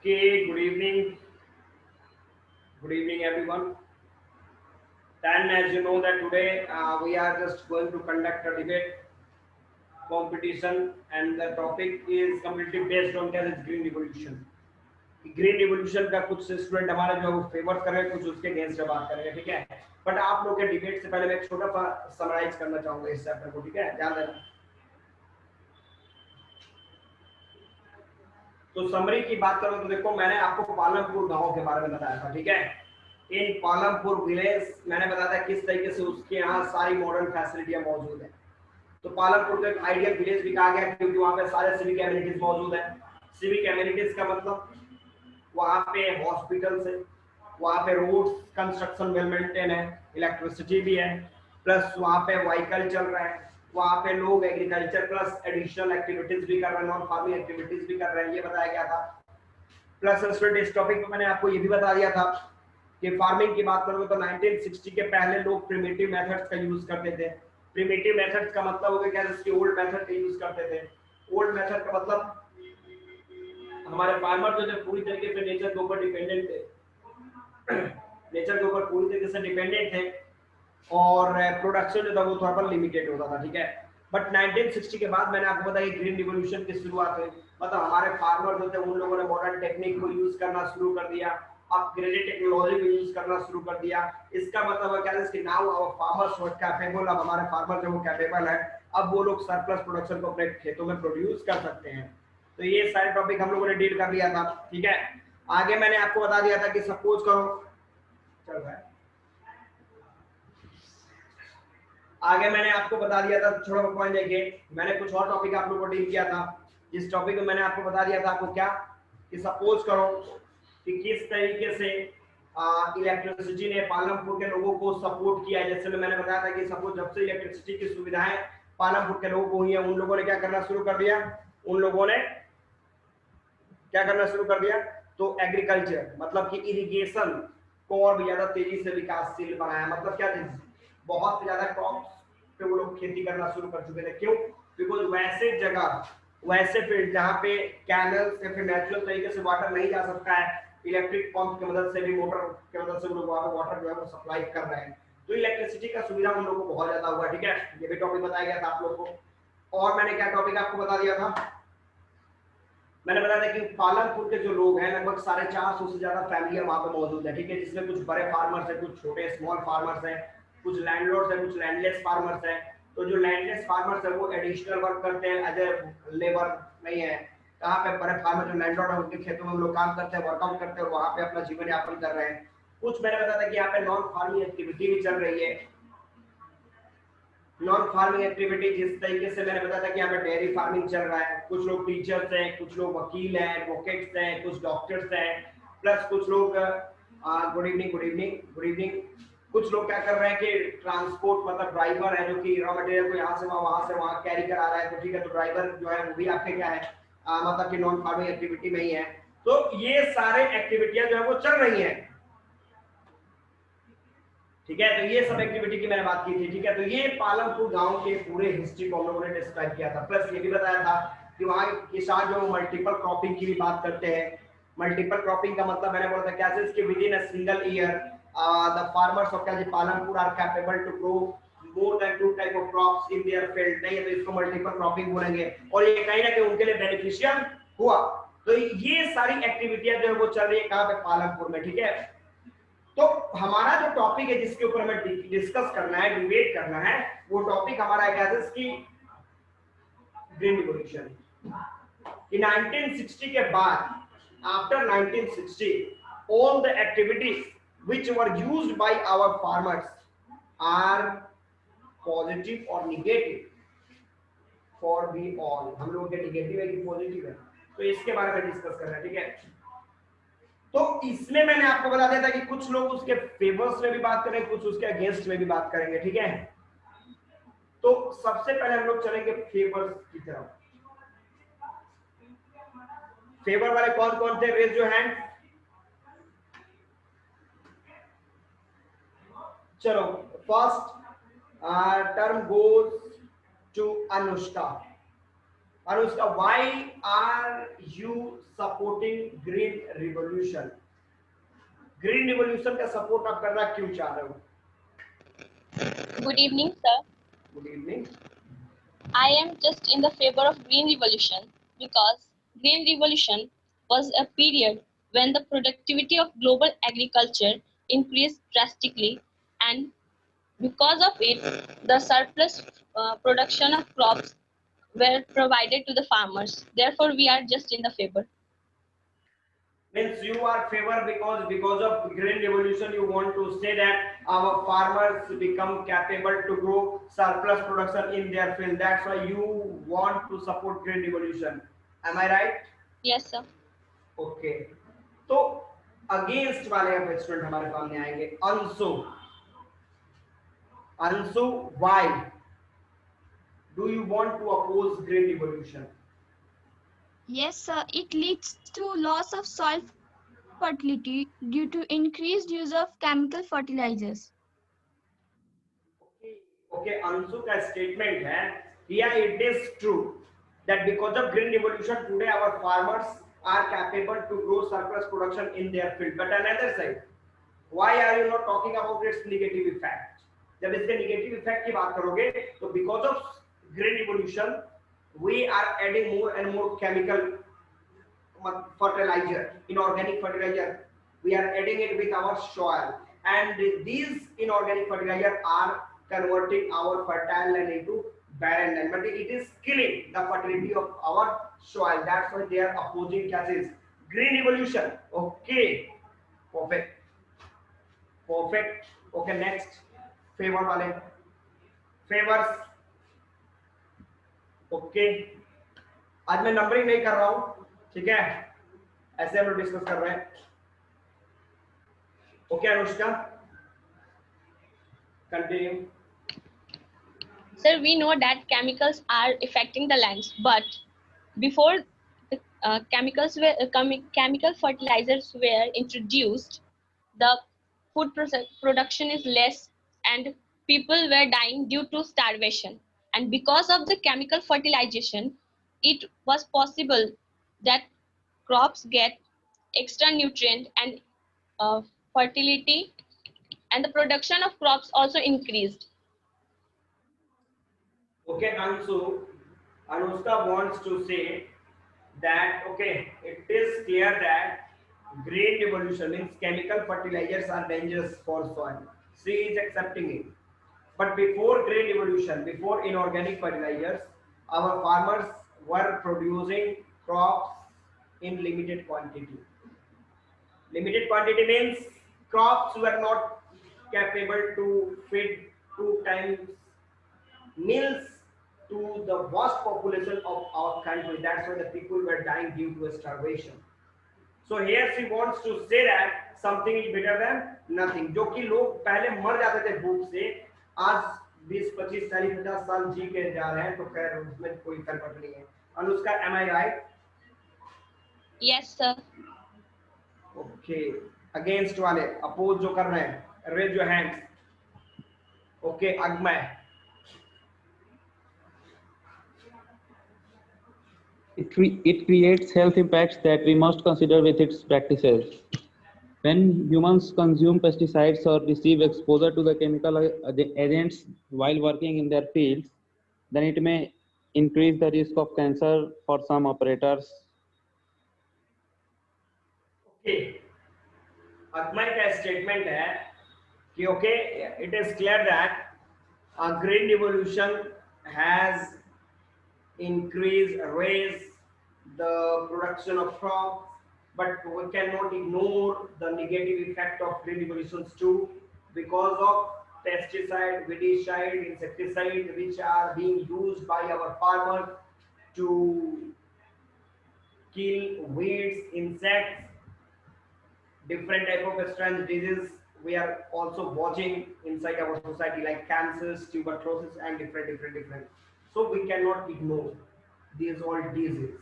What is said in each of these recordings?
Okay, good evening everyone. Then as you know that today we are just going to conduct a debate competition and the topic is completely based on क्या है green revolution. Green revolution का कुछ student हमारे जो favour कर रहे हैं कुछ उसके अगेंस्ट बात करेंगे ठीक है बट आप लोग के डिबेट से पहले मैं एक छोटा सा समराइज करना चाहूंगा इस चैप्टर को ठीक है ध्यान देना तो समरी की बात करो तो देखो मैंने आपको पालमपुर गांव के बारे में बताया था ठीक है इन पालमपुर विलेज मैंने बताया था किस तरीके से उसके यहाँ सारी मॉडर्न फैसिलिटियां मौजूद है तो पालमपुर को एक आइडियल विलेज भी कहा गया क्योंकि वहां पे सारे सिविक एमिनिटीज मौजूद है सिविक एमिनिटीज का मतलब वहां पे हॉस्पिटल्स है वहां पे रोड्स कंस्ट्रक्शन वेल मेंटेन है इलेक्ट्रिसिटी भी है प्लस वहां पे व्हीकल चल रहा है वहां पे लोग एग्रीकल्चर प्लस एडिशनल एक्टिविटीज भी कर रहे हैं नॉन फार्मिंग एक्टिविटीज भी कर रहे हैं ये बताया गया था प्लस स्टूडेंट इस टॉपिक पे मैंने आपको ये भी बता दिया था कि फार्मिंग की बात करोगे तो 1960 के पहले लोग प्रिमिटिव मेथड्स का यूज करते थे प्रिमिटिव मेथड्स का मतलब हो गया क्या जिसकी ओल्ड मेथड का यूज करते थे ओल्ड मेथड का मतलब हमारे फार्मर जो थे पूरी तरीके से नेचर के ऊपर डिपेंडेंट थे नेचर के ऊपर पूरी तरीके से डिपेंडेंट थे और प्रोडक्शन जो था वो थोड़ा सा लिमिटेड होता था ठीक है बट 1960 के बाद मैंने आपको बताया ग्रीन रिवोल्यूशन की शुरुआत हुई मतलब हमारे फार्मर जो थे उन लोगों ने मॉडर्न टेक्निक को यूज करना शुरू कर दिया अपग्रेडेड टेक्नोलॉजी को यूज करना शुरू कर दिया इसका मतलब है क्या है कि now our farmers were capable अब हमारे फार्मर जो वो कैपेबल है अब वो लोग सरप्लस प्रोडक्शन को अपने खेतों में प्रोड्यूस कर सकते हैं तो ये सारे टॉपिक हम लोगों ने डील कर लिया था ठीक है आगे मैंने आपको बता दिया था कि सपोज करो चल रहा है आगे मैंने आपको बता दिया था छोड़ो पॉइंट देखिए मैंने कुछ और टॉपिक आप लोगों को डील किया था इस टॉपिक में मैंने आपको बता दिया था आपको क्या कि सपोज करो कि किस तरीके से इलेक्ट्रिसिटी ने पालमपुर के लोगों को सपोर्ट किया जैसे मैंने बताया था कि सपोज जब से इलेक्ट्रिसिटी की सुविधाएं पालमपुर के लोगों को हुई है उन लोगों ने क्या करना शुरू कर दिया उन लोगों ने क्या करना शुरू कर दिया तो एग्रीकल्चर मतलब कि इरिगेशन को और भी ज्यादा तेजी से विकासशील बनाया मतलब क्या बहुत ज्यादा क्रॉप्स पे वो लोग खेती करना शुरू कर चुके थे क्यों बिकॉज वैसे जगह वैसे फील्ड जहाँ पे कैनल से फिर नेचुरल तरीके से वाटर नहीं जा सकता है इलेक्ट्रिक पंप की मदद से भी मोटर की मदद से वो लोग वहाँ पे वाटर जो है वो सप्लाई कर रहे हैं तो इलेक्ट्रिसिटी का सुविधा उन लोगों को बहुत ज्यादा हुआ ठीक है ये भी टॉपिक बताया गया था आप लोग को और मैंने क्या टॉपिक आपको बता दिया था मैंने बताया था कि पालमपुर के जो लोग हैं लगभग 450 से ज्यादा फैमिलियां वहां पे मौजूद है ठीक है जिसमें कुछ बड़े फार्मर्स हैं कुछ छोटे स्मॉल फार्मर्स हैं कुछ लैंडलॉर्ड्स हैं कुछ लैंडलेस फार्मर्स हैं तो जो लैंडलेस फार्मर्स हैं वो एडिशनल वर्क करते हैं एज ए लेबर नहीं है कहाँ पे बड़े फार्मर जो लैंडलॉर्ड है उनके खेतों में हम लोग काम करते हैं वर्कआउट करते हैं और वहां पे अपना जीवन यापन कर रहे हैं कुछ मैंने बताया था कि यहाँ पे नॉन फार्मिंग एक्टिविटी भी चल रही है नॉन फार्मिंग एक्टिविटी जिस तरीके से मैंने बताया था कि यहाँ पे डेयरी फार्मिंग चल रहा है कुछ लोग टीचर्स हैं कुछ लोग वकील हैं एडवोकेट्स हैं कुछ डॉक्टर्स हैं प्लस कुछ लोग good evening good evening good evening कुछ लोग क्या कर रहे हैं कि ट्रांसपोर्ट मतलब ड्राइवर है जो कि रॉ मटेरियल को यहाँ से वहां कैरी करा रहा है तो ठीक है तो ड्राइवर जो है वो भी आपके क्या है मतलब कि नॉन फार्मिंग एक्टिविटी में ही है तो ये सारे एक्टिविटियां जो है वो चल रही है ठीक है तो ये सब एक्टिविटी की मैंने बात की थी ठीक है तो ये पालमपुर गांव के पूरे हिस्ट्री को हम लोगों ने डिस्क्राइब किया था प्लस ये भी बताया था कि वहाँ किसान जो मल्टीपल क्रॉपिंग की भी बात करते हैं मल्टीपल क्रॉपिंग का मतलब मैंने बोला था कैसे इसके with in a single year the farmers of क्या Palampur are capable to grow more than 2 type of crops in their field नहीं है तो इसको मल्टीपल क्रॉपिंग बोलेंगे और ये कहीं ना कहीं उनके लिए बेनिफिशियल हुआ तो ये सारी एक्टिविटियां जो है वो चल रही है कहाँ पे पालमपुर में ठीक है तो हमारा जो टॉपिक है जिसके ऊपर हमें डिस्कस करना है डिबेट करना है वो टॉपिक हमारा क्या है इसकी ग्रीन रिवॉल्यूशन कि 1960 के बाद after 1960 all the activities which were used by our farmers are positive or negative for we all हम लोगों के नेगेटिव है कि पॉजिटिव है तो इसके बारे में डिस्कस करना है ठीक है तो इसमें मैंने आपको बता दिया था कि कुछ लोग उसके फेवर्स में भी बात करेंगे कुछ उसके अगेंस्ट में भी बात करेंगे ठीक है तो सबसे पहले हम लोग चलेंगे फेवर्स की तरफ फेवर वाले कौन कौन थे रेज योर हैंड चलो first term goes to Anushka Anushka, why are you supporting green revolution? Green revolution का सपोर्ट आप करना क्यों चाह रहे हो? Good evening, sir. Good evening. I am just in the favor of Green Revolution because Green Revolution was a period when the productivity of global agriculture increased drastically, and because of it, the surplus production of crops were provided to the farmers. Therefore, we are just in the favor. Means you are favor because of green revolution you want to say that our farmers become capable to grow surplus production in their field. That's why you want to support green revolution. Am I right? Yes, sir. Okay. तो against वाले अब student हमारे सामने आएंगे. Anshu, Anshu, why do you want to oppose green revolution? Yes, sir. It leads to loss of soil fertility due to increased use of chemical fertilizers. Okay, Anshu का statement है, yeah, it is true that because of green revolution today our farmers are capable to grow surplus production in their field. But another side, why are you not talking about its negative effect? जब इसके negative effect की बात करोगे तो because of green revolution we are adding more and more chemical fertilizer, inorganic fertilizer. We are adding it with our soil, and these inorganic fertilizer are converting our fertile land into barren land, but it is killing the fertility of our soil. That's why they are opposing gases. Green revolution. Okay, perfect, perfect. Okay, next, favor वाले, favors. Okay, आज मैं numbering नहीं कर रहा हूं, ठीक है, ऐसे हम लोग डिस्कस कर रहे हैं. Okay Anushka, continue. Sir, we know that chemicals are affecting the lands, but before the chemical fertilizers were introduced, the food production is less and people were dying due to starvation. And because of the chemical fertilization, it was possible that crops get extra nutrient and fertility, and the production of crops also increased. Okay, Ansu, Anushka wants to say that okay, it is clear that green revolution means chemical fertilizers are dangerous for soil. She is accepting it. But before green revolution, before inorganic fertilizers, our farmers were producing crops in limited quantity. Limited quantity means crops were not capable to feed 2 times meals to the vast population of our country. That's why the people were dying due to starvation. So here she wants to say that something is better than nothing. जो कि लोग पहले मर जाते थे भूख से, आज 20, 25, 40, 50 साल जी के जा रहे हैं, तो खैर उसमें कोई फर्क नहीं है. Anushka, am I right? Yes, sir. Okay. Against वाले, अपोज जो कर रहे हैं, raise your hands. Okay, अगमय. It creates health impacts that we must consider with its practices. When humans consume pesticides or receive exposure to the chemical agents while working in their fields, then it may increase the risk of cancer for some operators. Okay. अगमय का statement है कि okay, it is clear that a green revolution has raised the production of crops, but we cannot ignore the negative effect of green revolutions too, because of pesticide, weedicide, insecticide, which are being used by our farmers to kill weeds, insects, different type of strange diseases we are also watching inside our society, like cancers, tuberculosis, and different. So we cannot ignore these all diseases.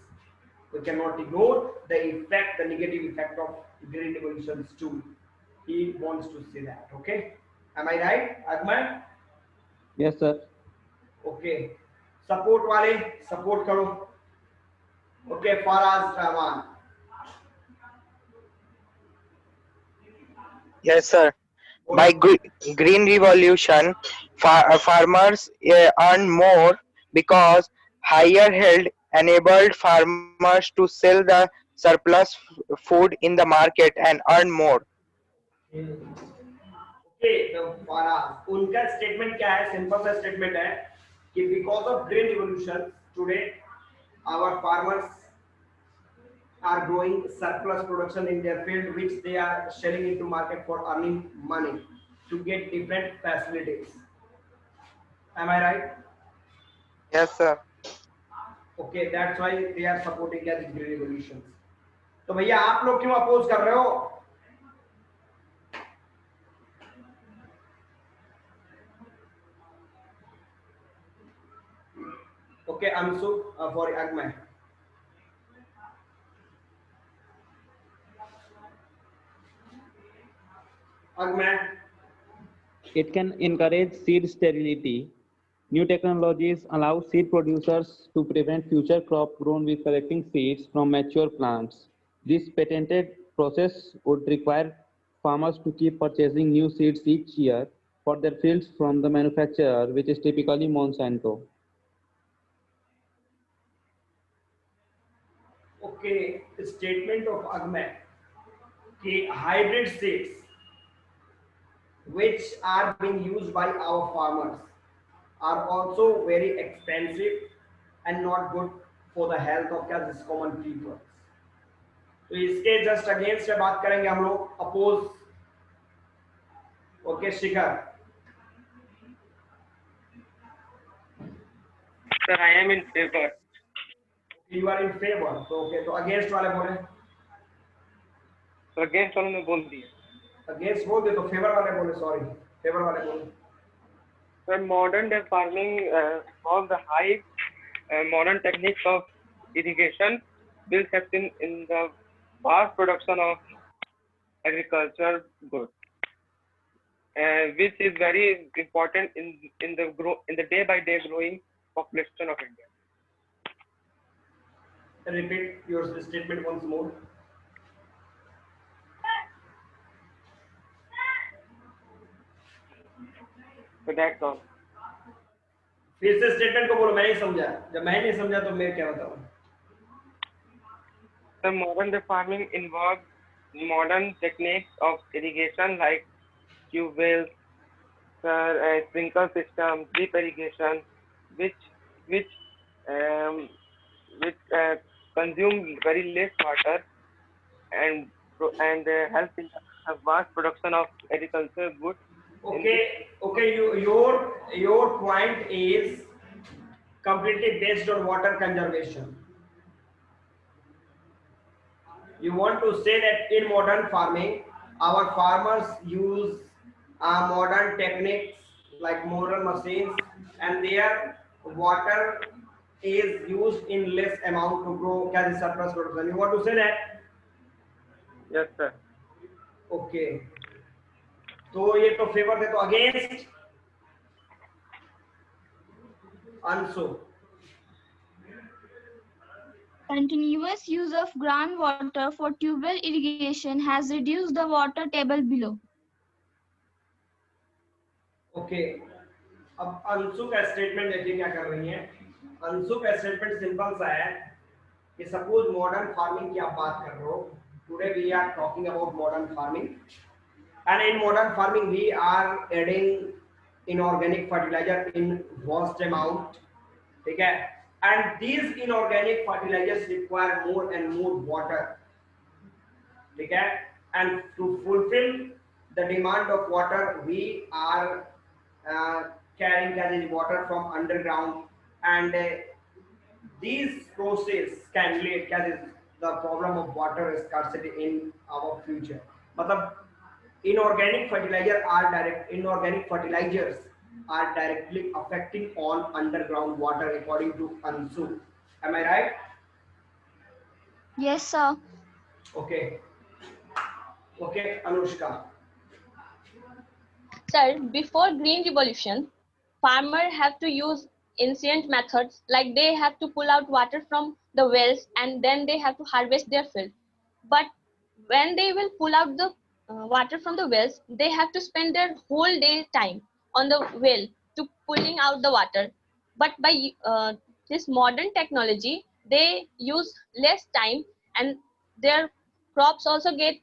We cannot ignore the negative effect of green revolutions too. He wants to say that. Okay, am I right, Agman? Yes, sir. Okay. Support वाले support करो. Okay, Faraz Rahman. Yes, sir. By green revolution, farmers earn more because higher yield enabled farmers to sell the surplus food in the market and earn more. Okay तो फराज उनका statement क्या है? Simple सा statement है कि because of green revolution today our farmers are growing surplus production in their field which they are selling into market for earning money to get different facilities. Am I right? Yes, sir. Okay, that's why they are supporting the green revolutions. तो भैया आप लोग क्यों oppose कर रहे हो? Okay, Ansu for Agma. Agma. It can encourage seed sterility. New technologies allow seed producers to prevent future crop grown with collecting seeds from mature plants. This patented process would require farmers to keep purchasing new seeds each year for their fields from the manufacturer, which is typically Monsanto. Okay, statement of Agma कि hybrid seeds which are being used by our farmers are also very expensive and not good for the health of the common people. तो इसके just against में बात करेंगे हम लोग oppose. Okay Shikhar. Sir, I am in favor. You are in favour. तो okay तो against वाले बोले. So against वालों ने बोल दिया. अगेंस्ट बोल दे तो फेवर वाले बोले. सॉरी फेवर वाले बोले. Sir, modern day farming involves the high modern techniques of irrigation will help in the vast production of agriculture goods, which is very important in the day by day growing population of India. Repeat your statement once more. So that's all. फिर से statement को बोलो. मैं नहीं समझा. जब मैं नहीं समझा तो मैं क्या बताऊं? The modern day farming involves modern techniques of irrigation like tube wells, sprinkler system, drip irrigation, which consume very less water and help in the vast production of agricultural goods. Okay, your point is completely based on water conservation. You want to say that in modern farming our farmers use modern techniques like modern machines and their water is used in less amount to grow surplus production. You want to say that? Yes, sir. Okay. तो ये तो favour थे. तो against Anshu. Continuous use of groundwater for tubewell irrigation has reduced the water table below. Okay अब अंशु का statement देखिए क्या कर रही है. अंशु का स्टेटमेंट सिंपल सा है कि सपोज मॉडर्न फार्मिंग की आप बात कर रहे हो. Today we are talking about modern farming and in modern farming we are adding inorganic fertilizer in vast amount. ठीक है. And these inorganic fertilizers require more and more water. ठीक है. And to fulfill the demand of water we are carrying water from underground and these process can lead the problem of water scarcity in our future. मतलब inorganic fertilizers are directly affecting on underground water according to Ansu. Am I right? Yes, sir. Okay, Anushka. Sir, before Green Revolution, farmers have to use ancient methods like they have to pull out water from the wells, and then they have to harvest their field. But when they will pull out the water from the wells, they have to spend their whole day time on the well to pulling out the water. But by this modern technology, they use less time, and their crops also get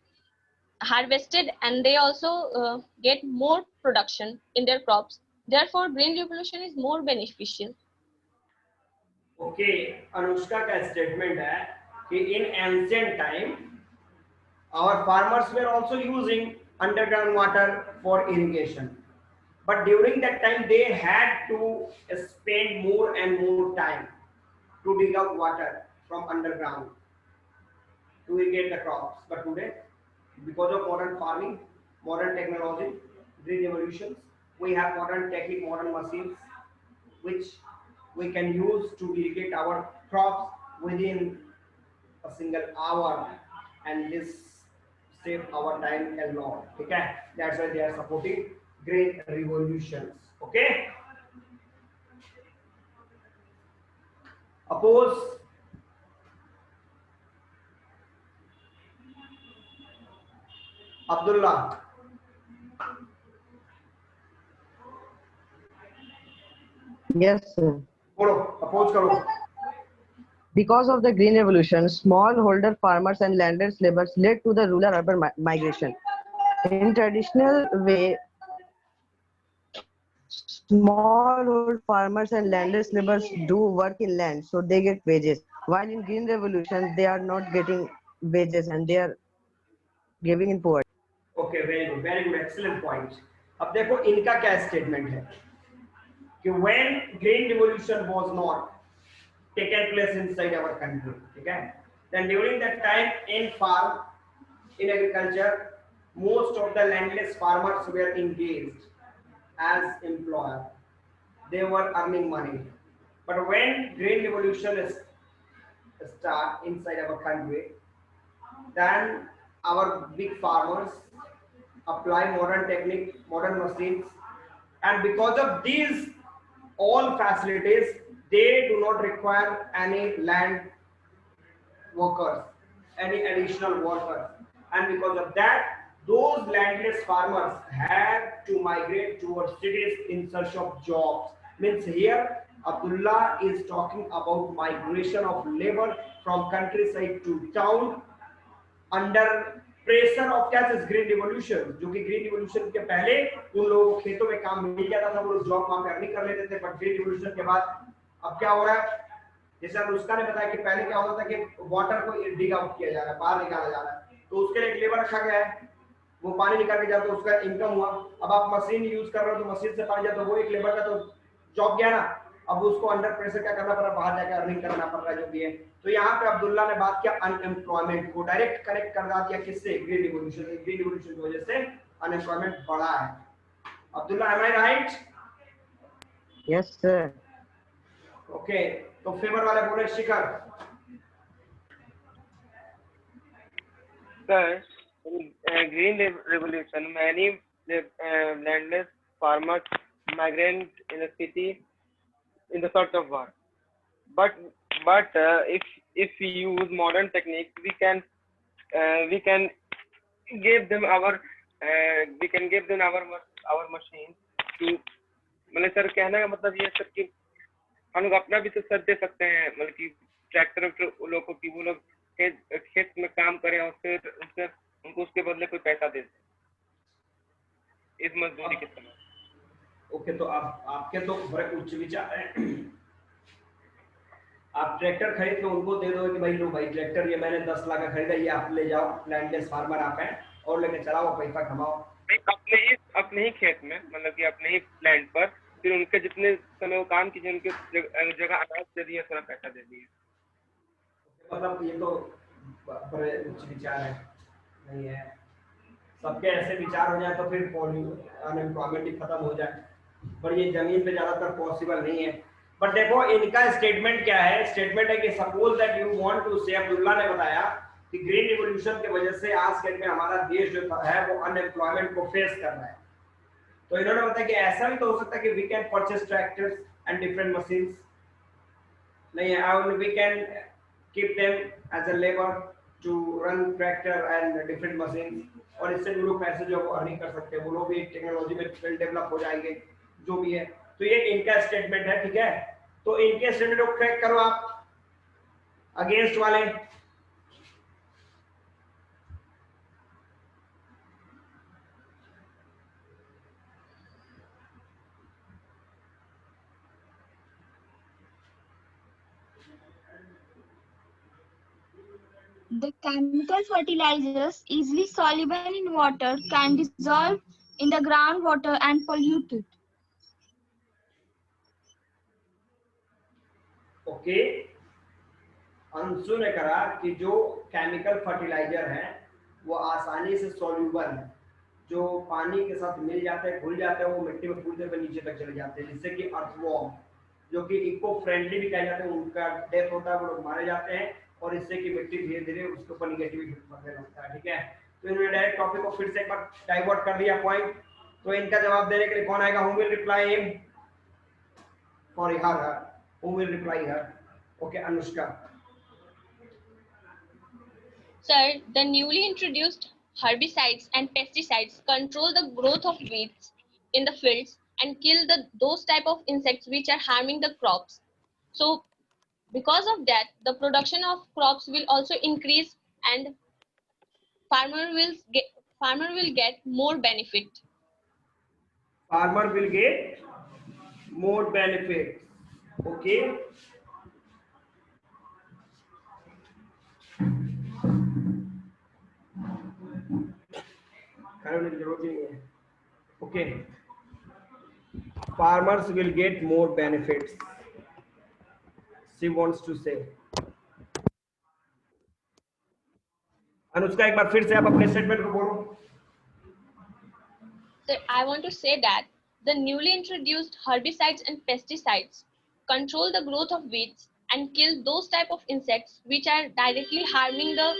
harvested, and they also get more production in their crops. Therefore green revolution is more beneficial. Okay, Anushka का statement है कि इन ancient time our farmers were also using underground water for irrigation, but during that time they had to spend more and more time to dig out water from underground to irrigate the crops. But today, because of modern farming, modern technology, green revolutions, we have modern technique, modern machines which we can use to irrigate our crops within a single hour, and this save our time a lot. Okay, that's why they are supporting green revolutions. Okay, oppose. Abdullah. Yes, sir. Bolo, oppose karo. Because of the Green Revolution, smallholder farmers and landless laborers led to the rural-urban migration. In traditional way, smallholder farmers and landless laborers do work in land, so they get wages. While in Green Revolution, they are not getting wages and they are giving in poverty. Okay, very good, excellent point. अब देखो इनका क्या statement है कि when green revolution was not taken place inside our country, ठीक है, then during that time in farm, in agriculture, most of the landless farmers were engaged as employer. They were earning money. But when green revolution is start inside our country, then our big farmers apply modern technique, modern machines, and because of these all facilities, they do not require any land workers, any additional workers, and because of that, those landless farmers have to migrate towards cities in search of jobs. Means here Abdullah is talking about migration of labor from countryside to town under pressure of क्या चीज, green revolution. जो कि green revolution के पहले उन लोगों को खेतों में काम मिल जाता था, वो लोग जॉब वहां पे अर्निंग कर लेते थे. बट ग्रीन रिवॉल्यूशन के बाद अब क्या हो रहा है, जैसे अनुष्का ने बताया कि पहले क्या होता था कि वाटर को डिग आउट किया जा रहा है, बाहर निकाला जा रहा है, तो उसके लिए एक लेबर रखा गया है, वो पानी निकाल के जाता है, उसका इनकम हुआ. अब आप मशीन यूज कर रहे हो तो मशीन से पानी जाता है, वो एक लेबर का तो जॉब गया ना. अब उसको अंडर प्रेशर क्या करना पड़ रहा है, बाहर जाकर अर्निंग करना पड़ रहा है, जो भी है. तो यहाँ पे अब्दुल्ला ने बात किया अनएम्प्लॉयमेंट को, डायरेक्ट कनेक्ट कर दिया किससे, ग्रीन रिवॉल्यूशन. ग्रीन रिवॉल्यूशन की वजह से अनएम्प्लॉयमेंट बढ़ा है. अब्दुल्ला, एम आई राइट? Yes sir. ओके, तो फेवर वाले बोले शिखर. Sir, in green revolution, many landless farmers migrate in the city in the search of work. But if we use modern techniques, we can give them our machines to, मतलब sir कहने का मतलब ये sir कि हम लोग अपना भी तो सर दे सकते हैं, मतलब कि ट्रैक्टर लोगों की वो लोग खेत में काम करें और फिर उनको उसके बदले कोई पैसा दे इस मजदूरी के समय. ओके, तो आपके तो बड़े उच्च विचार हैं. आप ट्रैक्टर खरीद के उनको दे दो कि भाई लो भाई ट्रैक्टर ये मैंने 10 लाख का खरीदा, ये आप ले जाओ, लैंडलेस फार्मर आप हैं, और लेके चलाओ, पैसा कमाओ. अपने ही खेत में, मतलब कि अपने ही लैंड पर, फिर उनके जितने समय वो काम कीजिए, उनके जगह अनाज दे दिए, थोड़ा पैसा दे दिए. मतलब ये तो बड़े उच्च विचार है, नहीं है. सबके ऐसे विचार हो जाए तो फिर अनएम्प्लॉयमेंट ही खत्म हो जाए, पर ये जमीन पे ज्यादातर पॉसिबल नहीं है. बट देखो इनका स्टेटमेंट क्या है, स्टेटमेंट है कि suppose that you want to say, Abdullah ने बताया कि ग्रीन रिवॉल्यूशन की वजह से आज के में हमारा देश जो है वो अनएम्प्लॉयमेंट को फेस कर रहा है. तो इन्होंने बताया कि ऐसा भी तो हो सकता है कि we can purchase tractors and different machines. नहीं है, और we can keep them as a labor to run tractor and different machines, और इससे भी लोग पैसे जो अर्निंग कर सकते हैं, वो लोग भी टेक्नोलॉजी में डेवलप हो जाएंगे जो भी है। तो ये इनका स्टेटमेंट है, ठीक है। तो इनके स्टेटमेंट को क्रैक करो आप अगेंस्ट वाले। The chemical fertilizers easily soluble in water can dissolve in the groundwater and pollute it. Okay, Anshu ने कहा कि जो केमिकल फर्टिलाइजर है वो आसानी से सॉल्यूबल है, जो पानी के साथ मिल जाते हैं, घुल जाते हैं, वो मिट्टी में पूरी तरह नीचे तक चले जाते हैं, जिससे कि अर्थवॉर्म जो कि इको फ्रेंडली भी कहे जाते हैं, उनका डेथ होता है, वो लोग मारे जाते हैं, और इससे कि मिट्टी धीरे धीरे उसके ऊपर निगेटिव इफेक्ट पड़ने लगता है, ठीक है। तो इन्होंने डायरेक्ट टॉपिक को फिर से एक बार डाइवर्ट कर दिया पॉइंट। तो इनका जवाब देने के लिए कौन आएगा? Who will reply him for her, who will reply her? Okay, Anushka. Sir, the newly introduced herbicides and pesticides control the growth of weeds in the fields and kill those type of insects which are harming the crops. So, because of that, the production of crops will also increase, and farmer will get more benefit. Farmer will get more benefits. Okay. Okay. Farmers will get more benefits. She wants to say. Anushka, एक बार फिर से आप अपने statement को बोलो। So I want to say that the newly introduced herbicides and pesticides control the growth of weeds and kill those type of insects which are directly harming the.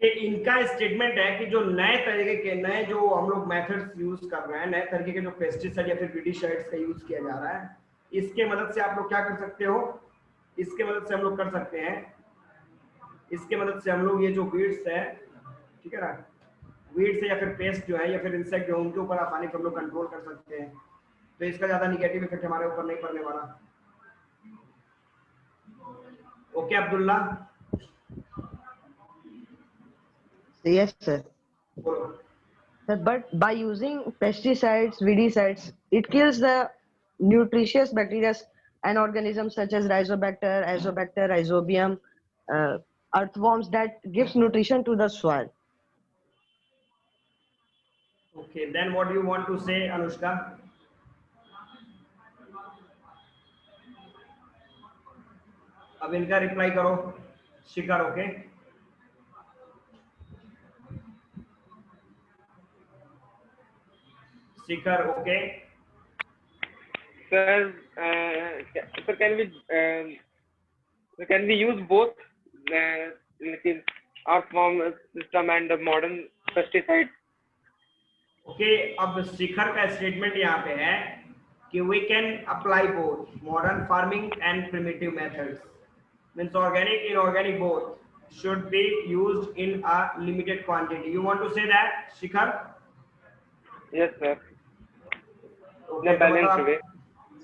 इनका statement है कि जो नए तरीके के नए जो हम लोग मेथड्स यूज कर रहे हैं, नए तरीके के जो पेस्टिसाइड या फिर वीडिसाइड्स का यूज किया जा रहा है, इसके मदद से आप लोग क्या कर सकते हो? इसके मदद से हम लोग कर सकते हैं, इसके मदद से हम लोग ये जो वीड्स है, ठीक है ना, वीड्स या फिर पेस्ट जो है या फिर इंसेक्ट जो उनके ऊपर आसानी से हम लोग कंट्रोल कर सकते हैं। तो इसका ज्यादा निगेटिव इफेक्ट हमारे ऊपर नहीं पड़ने वाला। Okay Abdullah? Yes, sir. Sir, but by using pesticides, weedicides, it kills the nutritious bacteria and organisms such as Rhizobacter, Azobacter, Rhizobium, earthworms that gives nutrition to the soil. Okay, then what do you want to say, Anushka? अब इनका reply करो, Shikhar. Okay, Shikhar. Okay Sir, sir, can we use both earthworm system and the modern pesticides? Okay, अब शिखर का statement यहाँ पे है कि we can apply both modern farming and primitive methods, means organic, inorganic both should be used in a limited quantity. You want to say that, Shikhar? Yes, sir. Okay, In a balanced way.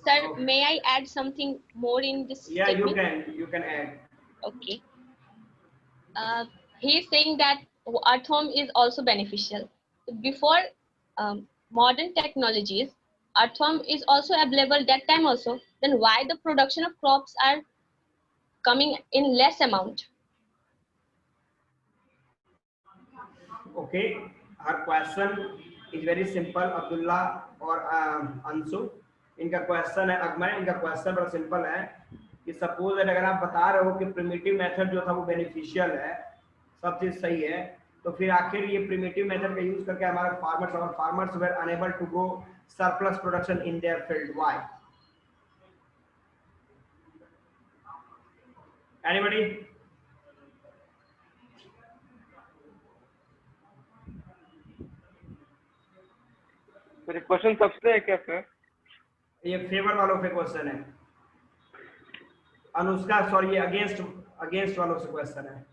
Sir, may I add something more in this Yeah, statement? you can add. Okay. He is saying that earthworm is also beneficial. Before modern technologies, earthworm is also available that time also. Then why the production of crops are coming in less amount? Okay, her question is very simple, Abdullah और अंशु। इनका question है, अगमय, इनका question बड़ा simple है कि suppose अगर आप बता रहे हो कि प्रिमिटिव मेथड जो था वो बेनिफिशियल है, सब चीज सही है, तो फिर आखिर ये प्रिमिटिव मेथड का यूज करके हमारे farmers were enable to grow surplus production in their field. Why? Anybody? Sir question सबसे है क्या सर? ये फेवर वालों पे क्वेश्चन है। अनुष्का सॉरी ये अगेंस्ट अगेंस्ट वालों से क्वेश्चन है,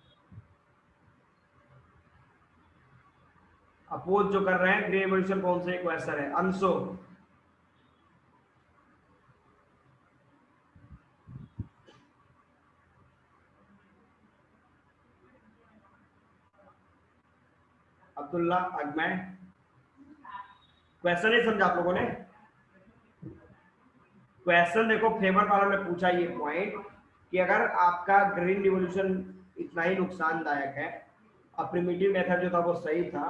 अपोज जो कर रहे हैं ग्रीन रिवॉल्यूशन कौन से क्वेश्चन है? अंशु अब्दुल्ला अगमैन क्वेश्चन नहीं समझा आप लोगों ने? क्वेश्चन देखो फेवर वालों ने पूछा ये पॉइंट कि अगर आपका ग्रीन रिवॉल्यूशन इतना ही नुकसानदायक है और प्रिमिटिव मेथड जो था वो सही था,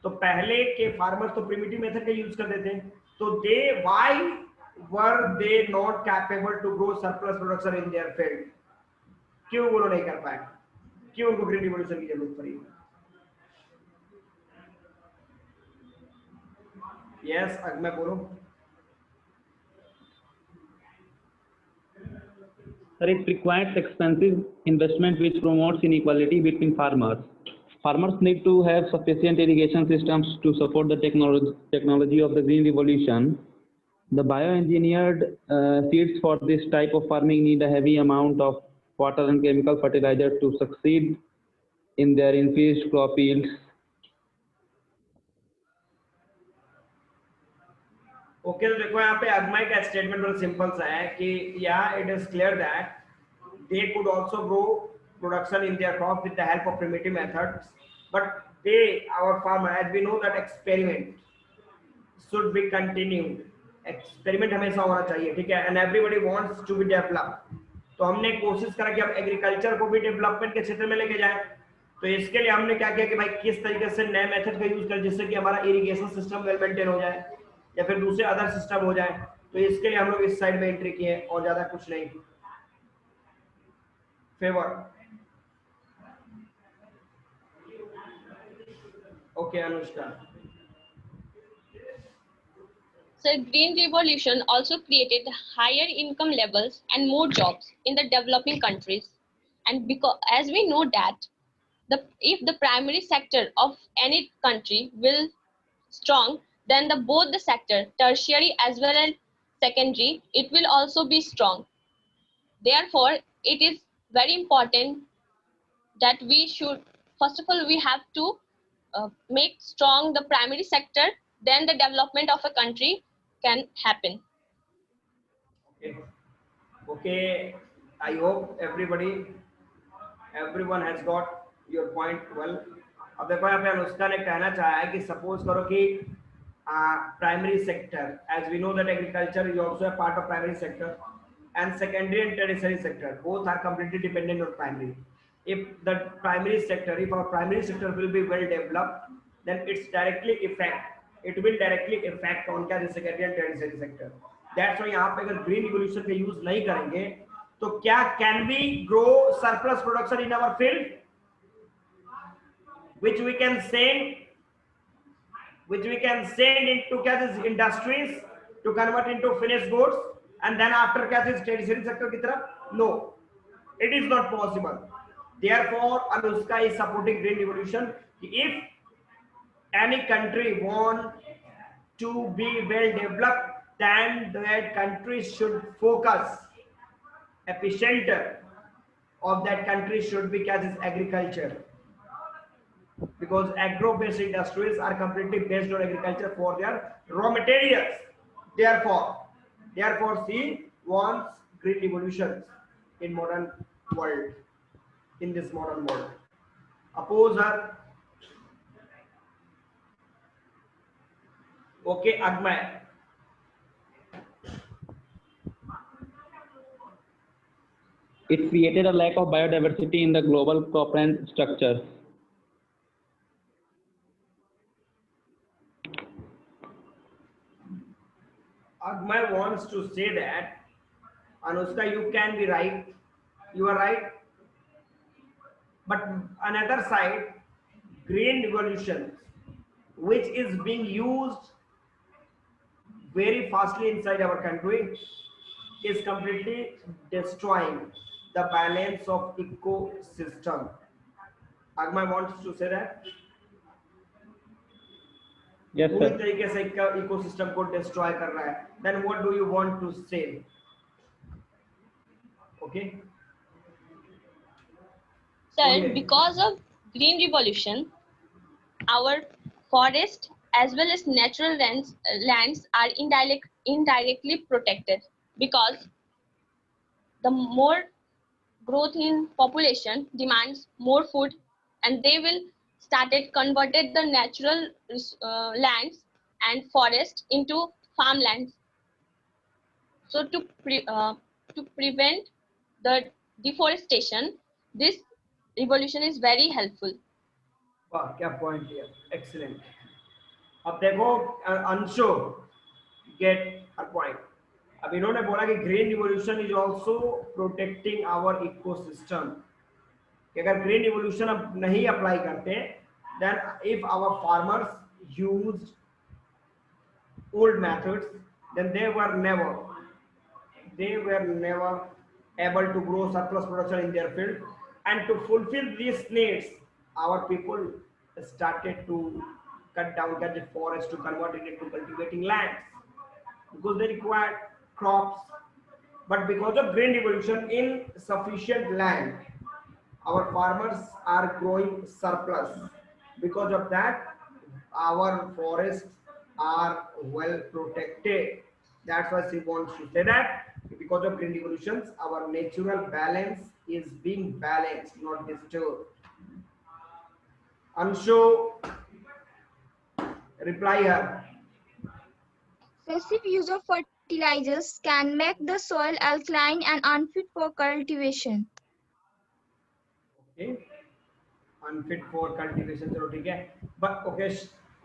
तो पहले के फार्मर्स तो प्रिमिटिव मेथड का यूज करते थे, तो they why were they not capable to grow surplus production in their field? क्यों वो नहीं कर पाए? क्यों उनको ग्रीन रिवॉल्यूशन की जरूरत पड़ी? यस अगमैन बोलो। Sir, it requires expensive investment which promotes inequality between farmers. Farmers need to have sufficient irrigation systems to support the technology of the green revolution. The bioengineered seeds for this type of farming need a heavy amount of water and chemical fertilizer to succeed in their increased crop yields. Okay तो देखो यहाँ पे अगमाई का statement बड़ा simple सा है कि या it is clear that they could also grow production in their crop with the help of primitive methods, but they our farmer as we know that experiment should be continued. Experiment हमेशा होना चाहिए, ठीक है, and everybody wants to be develop. तो हमने कोशिश करा कि अब एग्रीकल्चर को भी डेवलपमेंट के क्षेत्र में लेके जाए। तो इसके लिए हमने क्या किया कि भाई किस तरीके से नए मेथड का यूज करें जिससे कि हमारा इरिगेशन सिस्टम वेल मेंटेन हो जाए या फिर दूसरे अदर सिस्टम हो जाए। तो इसके लिए हम लोग इस साइड में एंट्री किए और ज्यादा कुछ नहीं। Favour okay Anushka. So green revolution also created higher income levels and more jobs in the developing countries. And because as we know that if the primary sector of any country will strong, then both the sector, tertiary as well as secondary, it will also be strong. Therefore, it is very important that we should, first of all, we have to make strong the primary sector, then the development of a country can happen. Okay, I hope everyone has got your point well. अब देखो यहाँ पे अनुष्का ने कहना चाहा है कि suppose करो कि primary sector, as we know that agriculture is also a part of primary sector and secondary and tertiary sector both are completely dependent on primary. If the primary sector, if our primary sector will be well developed, then it will directly affect on क्या secondary and tertiary sector. That's why यहाँ पे अगर green revolution का use नहीं करेंगे तो क्या can we grow surplus production in our field which we can send into क्या industries to convert into finished goods and then after क्या tertiary sector की तरफ? No, it is not possible. Therefore Anushka is supporting green revolution. If any country want to be well developed, then that country should focus, epicenter of that country should be agriculture, because agro-based industries are completely based on agriculture for their raw materials. Therefore she wants green revolutions in modern world, in this modern world. Oppose her. Okay, Agmay. It created a lack of biodiversity in the global cropland structure. Agmay wants to say that, Anushka, you can be right, you are right, but another side, green revolution, which is being used very fastly inside our country, is completely destroying the balance of ecosystem. Agmay wants to say that. Yes, पूरी sir. तरीके से ecosystem को destroy कर रहा है. Then what do you want to say? Okay. Sir, Okay. because of green revolution, our forest as well as natural lands are indirectly protected, because the more growth in population demands more food, and they will started converted the natural lands and forest into farmlands. So to prevent the deforestation, this revolution is very helpful. वाह क्या point दिया, excellent. अब देखो Anshu get her point. अब इन्होंने बोला कि green revolution is also protecting our ecosystem, कि अगर ग्रीन रिवॉल्यूशन अब नहीं अप्लाई करते, then if our farmers used old methods, then they were never able to grow surplus production in their field, and to fulfill these needs, our people started to cut down the forest to convert it into cultivating lands, because they required crops. But because of green revolution, in sufficient land, our farmers are growing surplus. Because of that, our forests are well protected. That's why she wants to say that because of green revolutions, our natural balance is being balanced, not disturbed. Anshu, reply her. Excessive use of fertilizers can make the soil alkaline and unfit for cultivation. Okay. Unfit for cultivation, चलो ठीक है। But okay,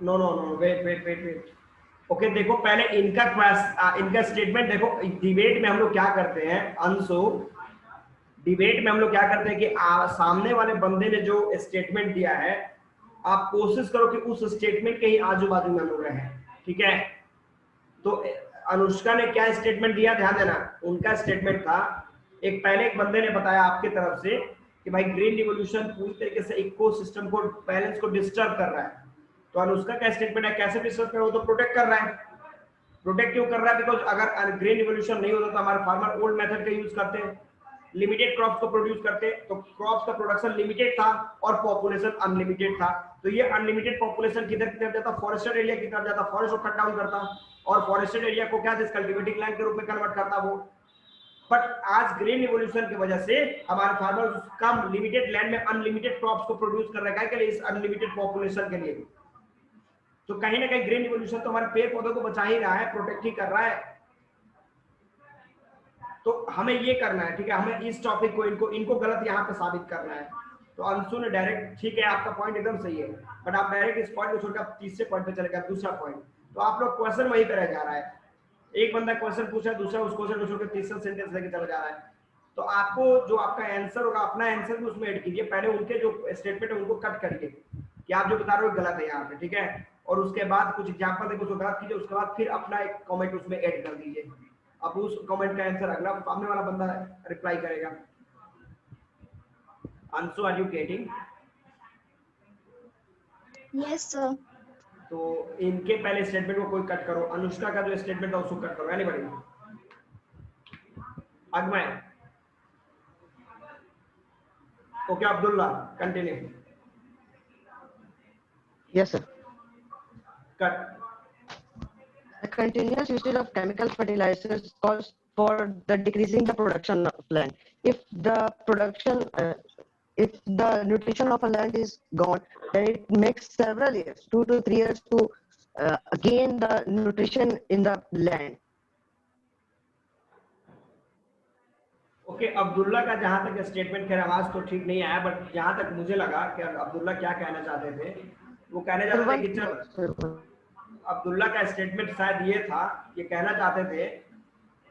no, wait. Okay देखो पहले इनका statement देखो। Debate में हम लोग क्या करते हैं अंशु, डिबेट में हम लोग क्या करते हैं कि सामने वाले बंदे ने जो स्टेटमेंट दिया है, आप कोशिश करो कि उस स्टेटमेंट के ही आजू बाजू में हम लोग रहें, ठीक है। तो अनुष्का ने क्या स्टेटमेंट दिया, ध्यान देना। उनका स्टेटमेंट था, पहले एक बंदे ने बताया आपके तरफ से कि भाई ग्रीन रिवॉल्यूशन पूरी तरीके से इकोसिस्टम को, बैलेंस को डिस्टर्ब कर रहा है। तो अनुष्का का स्टेटमेंट है कैसे डिस्टर्ब कर रहा है, वो तो प्रोटेक्ट कर रहा है। प्रोटेक्ट क्यों कर रहा है? बिकॉज अगर ग्रीन रिवॉल्यूशन नहीं होता तो हमारे फार्मर ओल्ड मेथड का यूज करते हैं, लिमिटेड क्रॉप्स को प्रोड्यूस करते, तो क्रॉप्स का प्रोडक्शन लिमिटेड था और पॉपुलेशन अनलिमिटेड था। तो ये अनलिमिटेड पॉपुलेशन किधर की तरफ जाता? फॉरेस्टेड एरिया की तरफ जाता, फॉरेस्ट को कट डाउन करता और फॉरेस्टेड एरिया को क्या कल्टीवेटिंग लैंड के रूप में कन्वर्ट करता वो। बट आज ग्रीन रिवॉल्यूशन की वजह से हमारे फार्मर कम लिमिटेड लैंड में अनलिमिटेड क्रॉप्स को प्रोड्यूस कर रहे हैं, क्या इस अनलिमिटेड पॉपुलेशन के लिए। तो कहीं ना कहीं ग्रीन रिवॉल्यूशन तो हमारे पेड़ पौधों को बचा ही रहा है, प्रोटेक्ट ही कर रहा है। तो हमें ये करना है, ठीक है, हमें इस टॉपिक को इनको गलत यहाँ पे साबित करना है। तो अंशु ने डायरेक्ट, ठीक है आपका पॉइंट एकदम सही है, बट आप डायरेक्ट इस पॉइंट को छोड़कर तीसरे पॉइंट पे चले गए, दूसरा पॉइंट। तो आप लोग क्वेश्चन वहीं पे रह जा रहा है, एक बंदा क्वेश्चन पूछा, दूसरा उस क्वेश्चन को छोड़कर तीसरा सेंटेंस लेके चला जा रहा है। तो आपको जो आपका आंसर होगा, अपना आंसर भी उसमें ऐड कीजिए। पहले उनके जो स्टेटमेंट है उनको कट करिए कि आप जो बता रहे हो गलत है यहाँ पे, ठीक है, और उसके बाद कुछ एग्जांपल देकर उसको गलत कीजिए, उसके बाद फिर अपना एक कमेंट उसमें ऐड कर दीजिए। अब उस कमेंट का आंसर अगला सामने वाला बंदा रिप्लाई करेगा। Anshu, are you getting? Yes sir. तो इनके पहले स्टेटमेंट को कोई कट करो, अनुष्का का जो स्टेटमेंट है उसको कट करो। Anybody? Agamya? Okay, Abdullah continue. Yes, sir. Cut. The continuous usage of chemical fertilizers calls for the decreasing the production of land. If the production, if the nutrition of a land is gone, then it makes several years, 2 to 3 years to gain the nutrition in the land. Okay, Abdullah का जहां तक statement, खैर आवाज तो ठीक नहीं आया, but जहां तक मुझे लगा कि अब्दुल्ला क्या कहना चाहते थे, वो कहना चाहते थे कि चल, अब्दुल्ला का स्टेटमेंट शायद ये था, ये कहना चाहते थे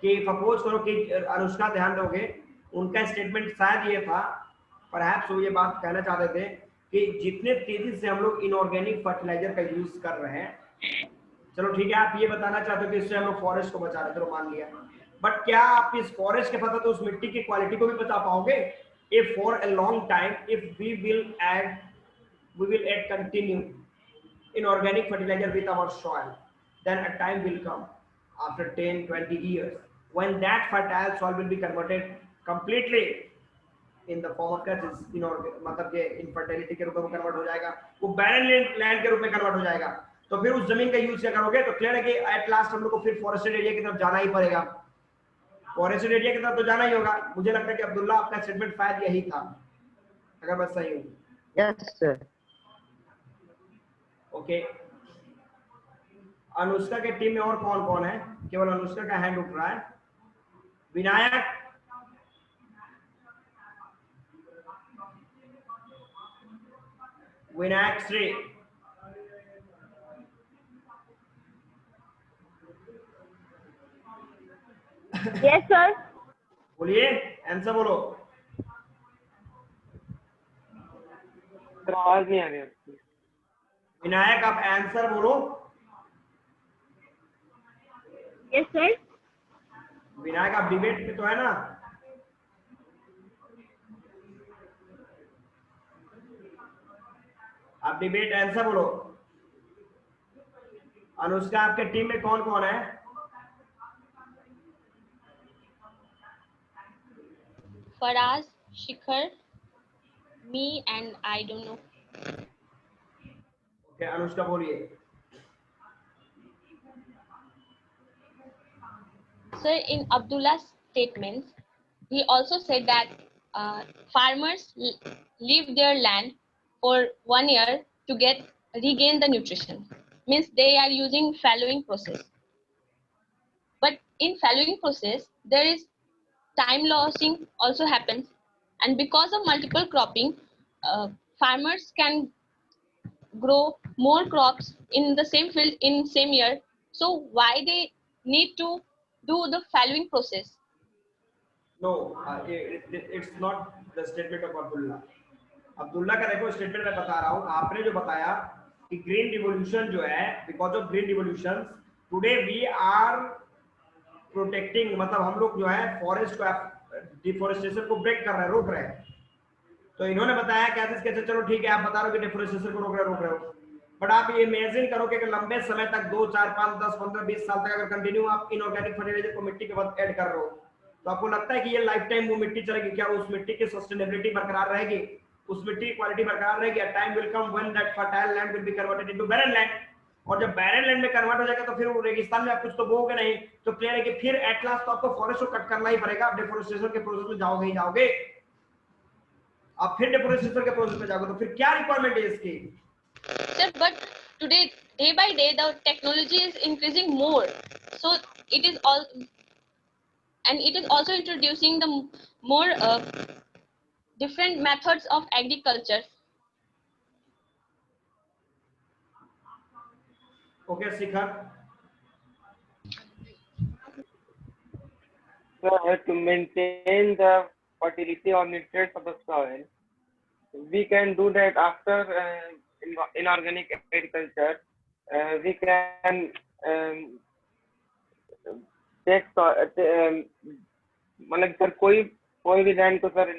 कि सपोज करो कि अनुष्का ध्यान दोगे, उनका स्टेटमेंट शायद ये था, परहैप्स वो ये बात कहना चाहते थे कि जितने तेजी से हम लोग इनऑर्गेनिक फर्टिलाइजर का यूज कर रहे हैं, चलो ठीक है, आप ये बताना चाहते हो कि इससे हम लोग फॉरेस्ट को बचा रहे हैं, चलो मान लिया, बट क्या आप इस फॉरेस्ट के साथ तो उस मिट्टी की क्वालिटी को भी बचा पाओगे? If for a long time if we will add continue inorganic fertilizer with our soil, then a time will come after 10-20 years when that fertile soil will be converted completely in the form of मतलब कि infertility के रूप में convert हो जाएगा, वो barren land के रूप में कन्वर्ट हो जाएगा। तो फिर उस जमीन का यूज क्या करोगे? तो क्लियर है कि एट लास्ट हम लोग को फिर फॉरेस्टेड एरिया की तरफ जाना ही पड़ेगा, फॉरेस्टेड एरिया की तरफ तो जाना ही होगा। मुझे लगता है कि अब्दुल्ला आपका स्टेटमेंट शायद यही था, अगर मैं सही हूँ। Yes, sir. ओके, अनुष्का के टीम में और कौन कौन है? केवल अनुष्का का हैंड उठ रहा है। Vinayak, Vinayak Shri, Yes, sir. बोलिए, आंसर बोलो। सर आवाज नहीं आ रही आपकी। विनायक आप आंसर बोलो। Yes, sir. विनायक आप डिबेट में तो है ना? आप डिबेट आंसर बोलो। अनुष्का आपके टीम में कौन कौन है? Faraz, Shikhar, me, and I don't know. Okay, Anushka बोलिए। Sir, in Abdullah's statements, he also said that farmers leave their land for 1 year to regain the nutrition. Means they are using fallowing process. But in fallowing process, there is time losing also happens, and because of multiple cropping, farmers can grow more crops in the same field in same year. So why they need to do the fallowing process? No, it's not the statement of Abdullah. Abdullah का देखो statement मैं बता रहा हूँ। आपने जो बताया कि ग्रीन रिवॉल्यूशन जो है, because of green revolution today we are protecting, मतलब हम लोग जो है फॉरेस्ट को डिफोरेस्टेशन को ब्रेक कर रहे हैं, रोक रहे हैं। तो इन्होंने बताया कैसे, चलो ठीक है, आप बता रहे हो कि डिफोरेस्टेशन को रोक रहे हो, बट आप ये इमेजिन करो कि अगर लंबे समय तक 2, 4, 5, 10, 15, 20 साल तक अगर कंटिन्यू आप इनऑर्गेनिक फर्टिलाइजर को मिट्टी के बाद ऐड कर रहे हो, तो आपको लगता है कि ये लाइफ टाइम वो मिट्टी चलेगी क्या? उस मिट्टी की सस्टेनेबिलिटी बरकरार रहेगी, उस मिट्टी की क्वालिटी बरकरार रहेगी? Time will come when that fertile land will be converted into barren land, और जब बैरन लैंड में कन्वर्ट हो जाएगा तो फिर वो रेगिस्तान में आप कुछ तो बोओगे नहीं। तो क्लियर है कि फिर एट लास्ट तो आपको फॉरेस्ट को कट करना ही पड़ेगा। आप डिफोरेस्टेशन के प्रोसेस में जाओगे ही जाओगे, आप फिर डिफोरेस्टेशन के प्रोसेस में जाओगे, तो फिर क्या रिक्वायरमेंट है इसकी? Sir, but today, day by day, the technology is increasing more. So it is all, and it is also introducing the more different methods of agriculture. Okay, Shikhar. So to maintain the fertility or nutrients of the soil, we can do that after inorganic agriculture. We can take मतलब sir कोई भी land को sir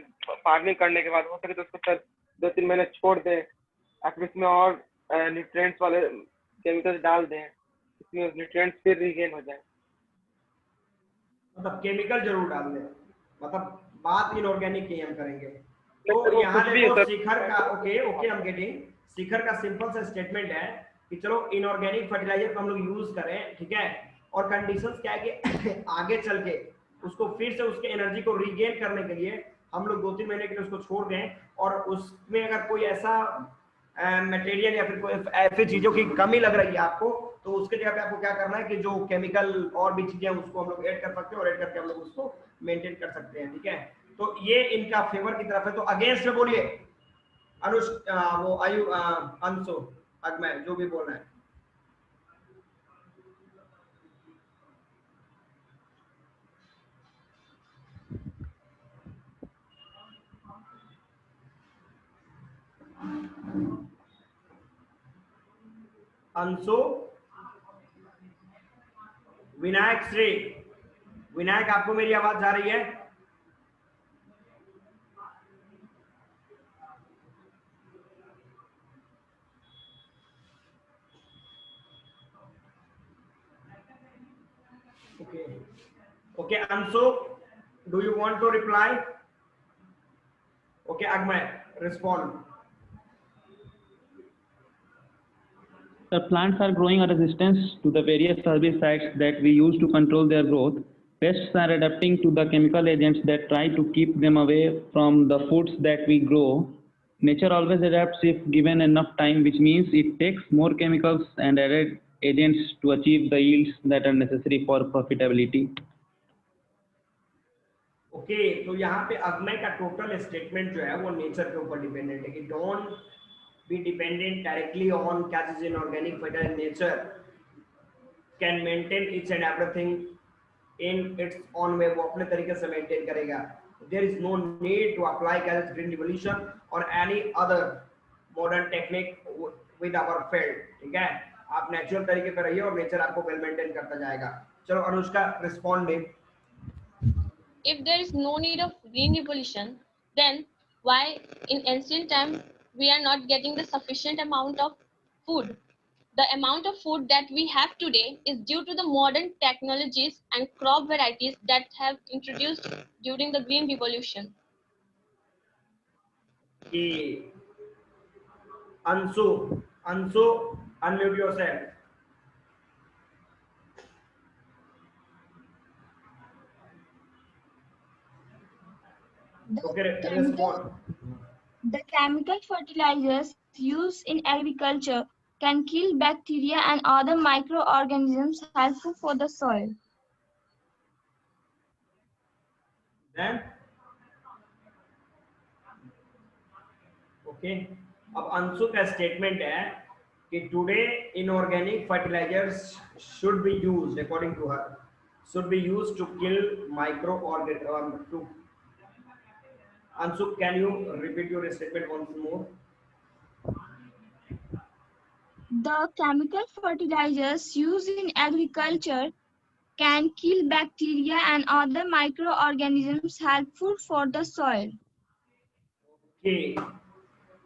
farming करने के बाद हो सके तो उसको सर 2-3 महीने छोड़ दें, फिर उसमें और न्यूट्रिएंट्स वाले केमिकल्स डाल दें, इसमें न्यूट्रिएंट्स फिर रिगेन हो जाए। मतलब केमिकल जरूर डाल दें, मतलब बात इनऑर्गेनिक की हम करेंगे। तो वो यहाँ कुछ भी हो देखो सर। शिखर का, ओके हम गेटिंग, शिखर का सिंपल सा स्टेटमेंट है कि चलो इनऑर्गेनिक फर्टिलाइजर को हम लोग यूज करें, ठीक है, और कंडीशंस क्या है कि आगे चल के उसको फिर से उसके एनर्जी को रीगेन करने के लिए हम लोग 2-3 महीने के लिए उसको छोड़ दें, और उसमें अगर कोई ऐसा मटेरियल या फिर कोई ऐसी चीजों की कमी लग रही है आपको, तो उसके जगह पे आपको क्या करना है कि जो केमिकल और भी चीजें उसको हम लोग ऐड कर सकते हैं, और ऐड करके हम लोग उसको मेंटेन कर सकते हैं, ठीक है। तो ये इनका फेवर की तरफ है। तो अगेंस्ट में बोलिए अनुष, वो आयु, अंशु, अगमय, जो भी बोल रहे हैं। अंशु, विनायक श्री, विनायक आपको मेरी आवाज जा रही है? Okay, Anshu, do you want to reply? Okay, Agmay, respond. The plants are growing a resistance to the various herbicides that we use to control their growth. Pests are adapting to the chemical agents that try to keep them away from the foods that we grow. Nature always adapts if given enough time, which means it takes more chemicals and added agents to achieve the yields that are necessary for profitability. Okay तो यहाँ पे अग्मय का total statement जो है वो nature के ऊपर dependent है कि don't be dependent directly on क्या चीज inorganic fertiliser nature can maintain its and everything in its own way, वो अपने तरीके से मेंटेन करेगा. There is no need to apply green revolution और any other modern technique with our field. ठीक है, आप नेचुरल तरीके पे रहिए और नेचर आपको वेल मेंटेन करता जाएगा. चलो Anushka respond they. If there is no need of green revolution, then why in ancient time we are not getting the sufficient amount of food? The amount of food that we have today is due to the modern technologies and crop varieties that have introduced during the green revolution. Ansu, unmute yourself. Okay, respond. The chemical fertilizers used in agriculture can kill bacteria and other microorganisms helpful for the soil. Then, okay, अब अंशु का statement है कि today inorganic fertilizers should be used according to her should be used to kill microorganisms. Ansu, can you repeat your statement once more? The chemical fertilizers used in agriculture can kill bacteria and other microorganisms helpful for the soil. Okay.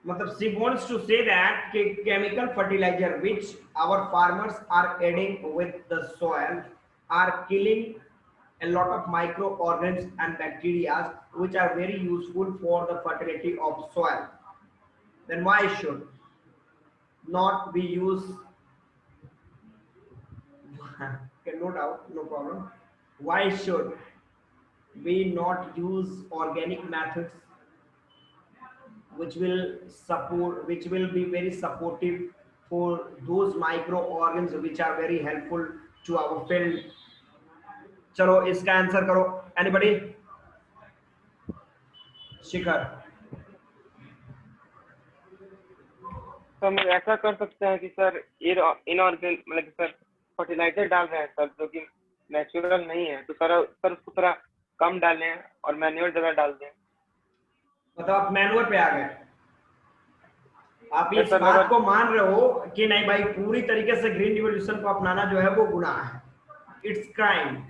मतलब she wants to say that chemical fertilizer which our farmers are adding with the soil are killing a lot of microorganisms and bacteria which are very useful for the fertility of soil. Then why should not we use okay, no doubt, no problem. Why should we not use organic methods which will be very supportive for those microorganisms which are very helpful to our field? चलो इसका answer करो anybody. शिखर. तो हम ऐसा कर सकते हैं कि सर इनऑर्गेनिक मतलब सर फर्टिलाइजर डाल रहे हैं सर जो कि नेचुरल नहीं है, तो सर उसको थोड़ा कम डालें और मैन्योर जगह डाल दें. मतलब आप मैनुअल पे आ गए, आप इस बात को मान रहे हो कि नहीं भाई पूरी तरीके से ग्रीन रिवॉल्यूशन को अपनाना जो है वो गुनाह है, इट्स क्राइम.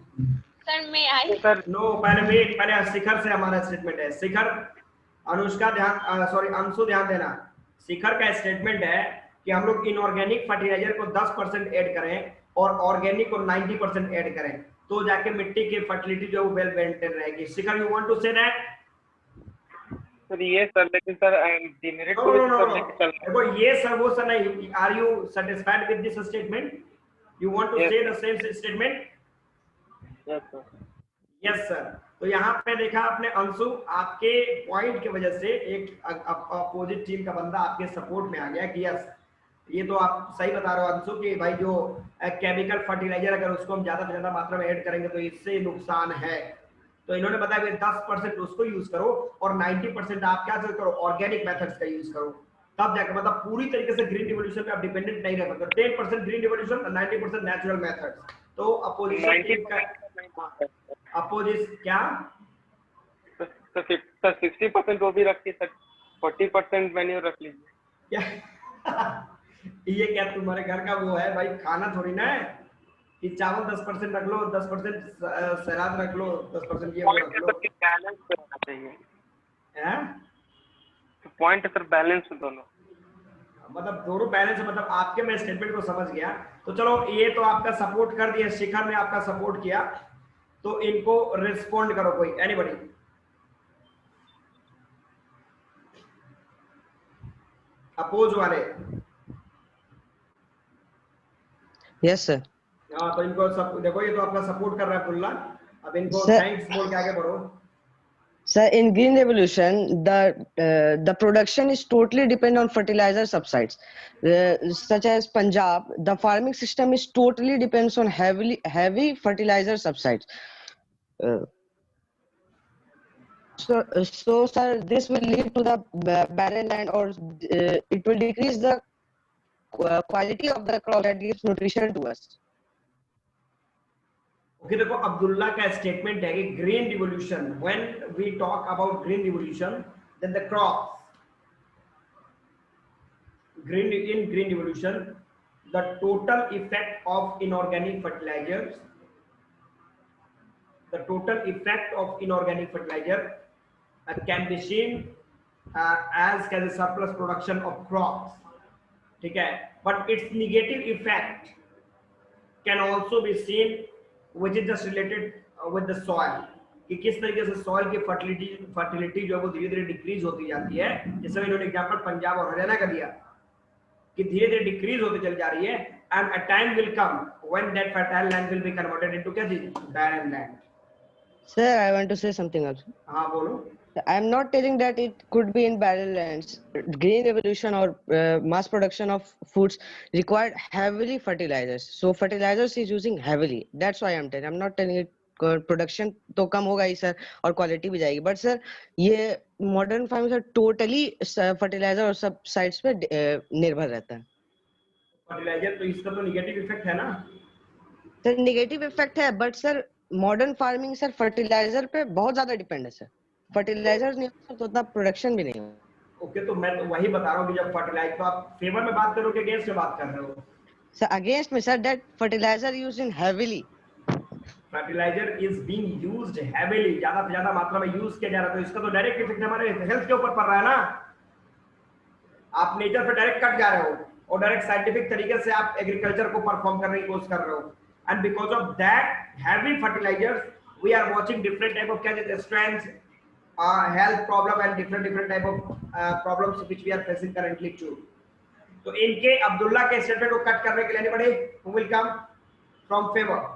सर मैं आई नो पहले शिखर से हमारा स्टेटमेंट है. शिखर, अनुष्का ध्यान सॉरी अंशु ध्यान देना. शिखर का स्टेटमेंट है कि हम लोग इनऑर्गेनिक फर्टिलाइजर को 10% ऐड करें और ऑर्गेनिक को 90% ऐड करें तो जाके मिट्टी की फर्टिलिटी जो वेल मेंटेन रहेगी. Shikhar, you want to say that? Sir ये सर लेकिन सर डिमेरिट को देखो ये सर वो सर नहीं. Are you satisfied with this statement? You want to say the same statement? Yes sir. Yes sir. तो यहाँ पे देखा आपने अंशु, आपके पॉइंट की वजह से एक अपोजिट टीम का बंदा आपके सपोर्ट में आ गया कि यस ये तो आप सही बता रहे हो अंशु कि भाई जो केमिकल फर्टिलाइजर अगर उसको हम ज्यादा से ज्यादा मात्रा में ऐड करेंगे तो इससे नुकसान है. तो इन्होंने बताया कि 10% उसको यूज करो और 90% आप क्या करो ऑर्गेनिक मेथड्स का यूज करो, तब जाकर मतलब पूरी तरीके से ग्रीन रिवॉल्यूशन पे आप डिपेंडेंट नहीं रह सकते. 10% ग्रीन रिवॉल्यूशन और 90% नेचुरल मेथड्स. तो अपोजिशन अपोजिट क्या सर 60% वो भी रखिए सर, 40% मैन्योर रख लीजिए. क्या ये क्या तुम्हारे घर का वो है भाई, खाना थोड़ी ना है कि चावल 10% रख लो, 10% सलाद रख लो, 10% ये रख लो. बैलेंस होना चाहिए. हैं पॉइंट सर बैलेंस दोनों, मतलब दोनों बैलेंस, मतलब आपके मैं स्टेटमेंट को समझ गया. तो चलो ये तो आपका सपोर्ट कर दिया, शिखर ने आपका सपोर्ट किया. तो इनको रिस्पोंड करो कोई, एनीबॉडी। अपोज वाले। Yes sir. हाँ तो इनको सब देखो, ये तो आपका सपोर्ट कर रहा है अब्दुल्ला। अब इनको Sir- थैंक्स बोल के आगे बढ़ो। Sir, in green revolution, the production is totally depend on fertilizer subsides, such as Punjab. The farming system is totally depends on heavy fertilizer subsides. So sir, this will lead to the barren land, or it will decrease the quality of the crop that gives nutrition to us. Okay देखो अब्दुल्ला का statement है कि green revolution, when we talk about green revolution, then the crops green revolution, the total effect of inorganic fertilizers, can be seen as a surplus production of crops, ठीक है, but its negative effect can also be seen which is just related with the soil, कि किस तरीके से soil की fertility जो है वो धीरे धीरे डिक्रीज होती जाती है। जैसे इन्होंने एग्जांपल पंजाब और हरियाणा का दिया कि धीरे धीरे डिक्रीज होती चल जा रही है, and a time will come when that fertile land will be converted into क्या चीज, barren land. Sir, I want to say something also. हाँ बोलो। I am not telling that it could be in barren lands. Green revolution or mass production of foods required heavily fertilizers. So fertilizers is using heavily. That's why I am telling. I'm not telling it production तो कम होगा ही sir और quality भी जाएगी, but sir ये modern farming sir totally fertilizer और सब साइड्स पे निर्भर रहता है। फर्टिलाइजर तो इसका तो नेगेटिव इफेक्ट है ना सर? नेगेटिव इफेक्ट है, but sir modern farming sir fertilizer पे बहुत ज्यादा डिपेंड है सर। फर्टिलाइजर नहीं हो तो उतना प्रोडक्शन भी नहीं हो। ओके तो मैं तो वही बता रहा हूँ कि जब फर्टिलाइजर, तो आप फेवर में बात करो कि अगेंस्ट में बात कर रहे हो? सर अगेंस्ट में sir, that fertilizer used in heavily. Fertilizer is being used heavily, ज्यादा से ज्यादा मात्रा में यूज किया जा रहा है, तो इसका तो डायरेक्ट इफेक्ट हमारे हेल्थ के ऊपर पड़ रहा है ना। आप नेचर पे डायरेक्ट कट जा रहे हो और डायरेक्ट साइंटिफिक तरीके से आप एग्रीकल्चर को परफॉर्म करने की कोशिश कर रहे हो, and because of that heavy fertilizers we are watching different type of क्या कहते हैं strength, health problem and different type of problems which we are facing currently too. तो इनके अब्दुल्ला के स्टेटमेंट को कट करने के लिए बड़े who will come from favour.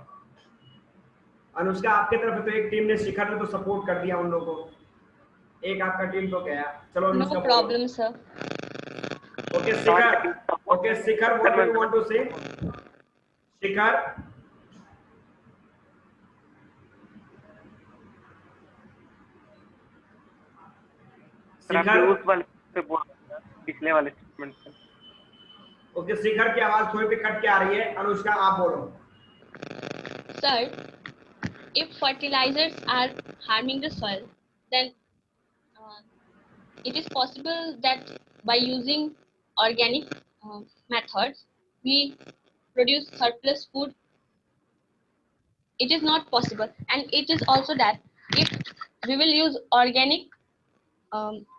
Anushka आपके तरफ तो एक टीम ने, शिखर ने तो सपोर्ट कर दिया उन लोगों को, एक आपका टीम तो गया। चलो Anushka, No problem, sir. Okay Shikhar, okay Shikhar, what do you want to say? Shikhar उस वाले से बोल पिछले वाले स्टेटमेंट से। ओके शिखर की आवाज थोड़ी सी कट के आ रही है, अनुष्का आप बोलो। Sir, if fertilizers are harming the soil, then it is possible that by using organic methods, we produce surplus food. It is not possible, and it is also that if we will use organic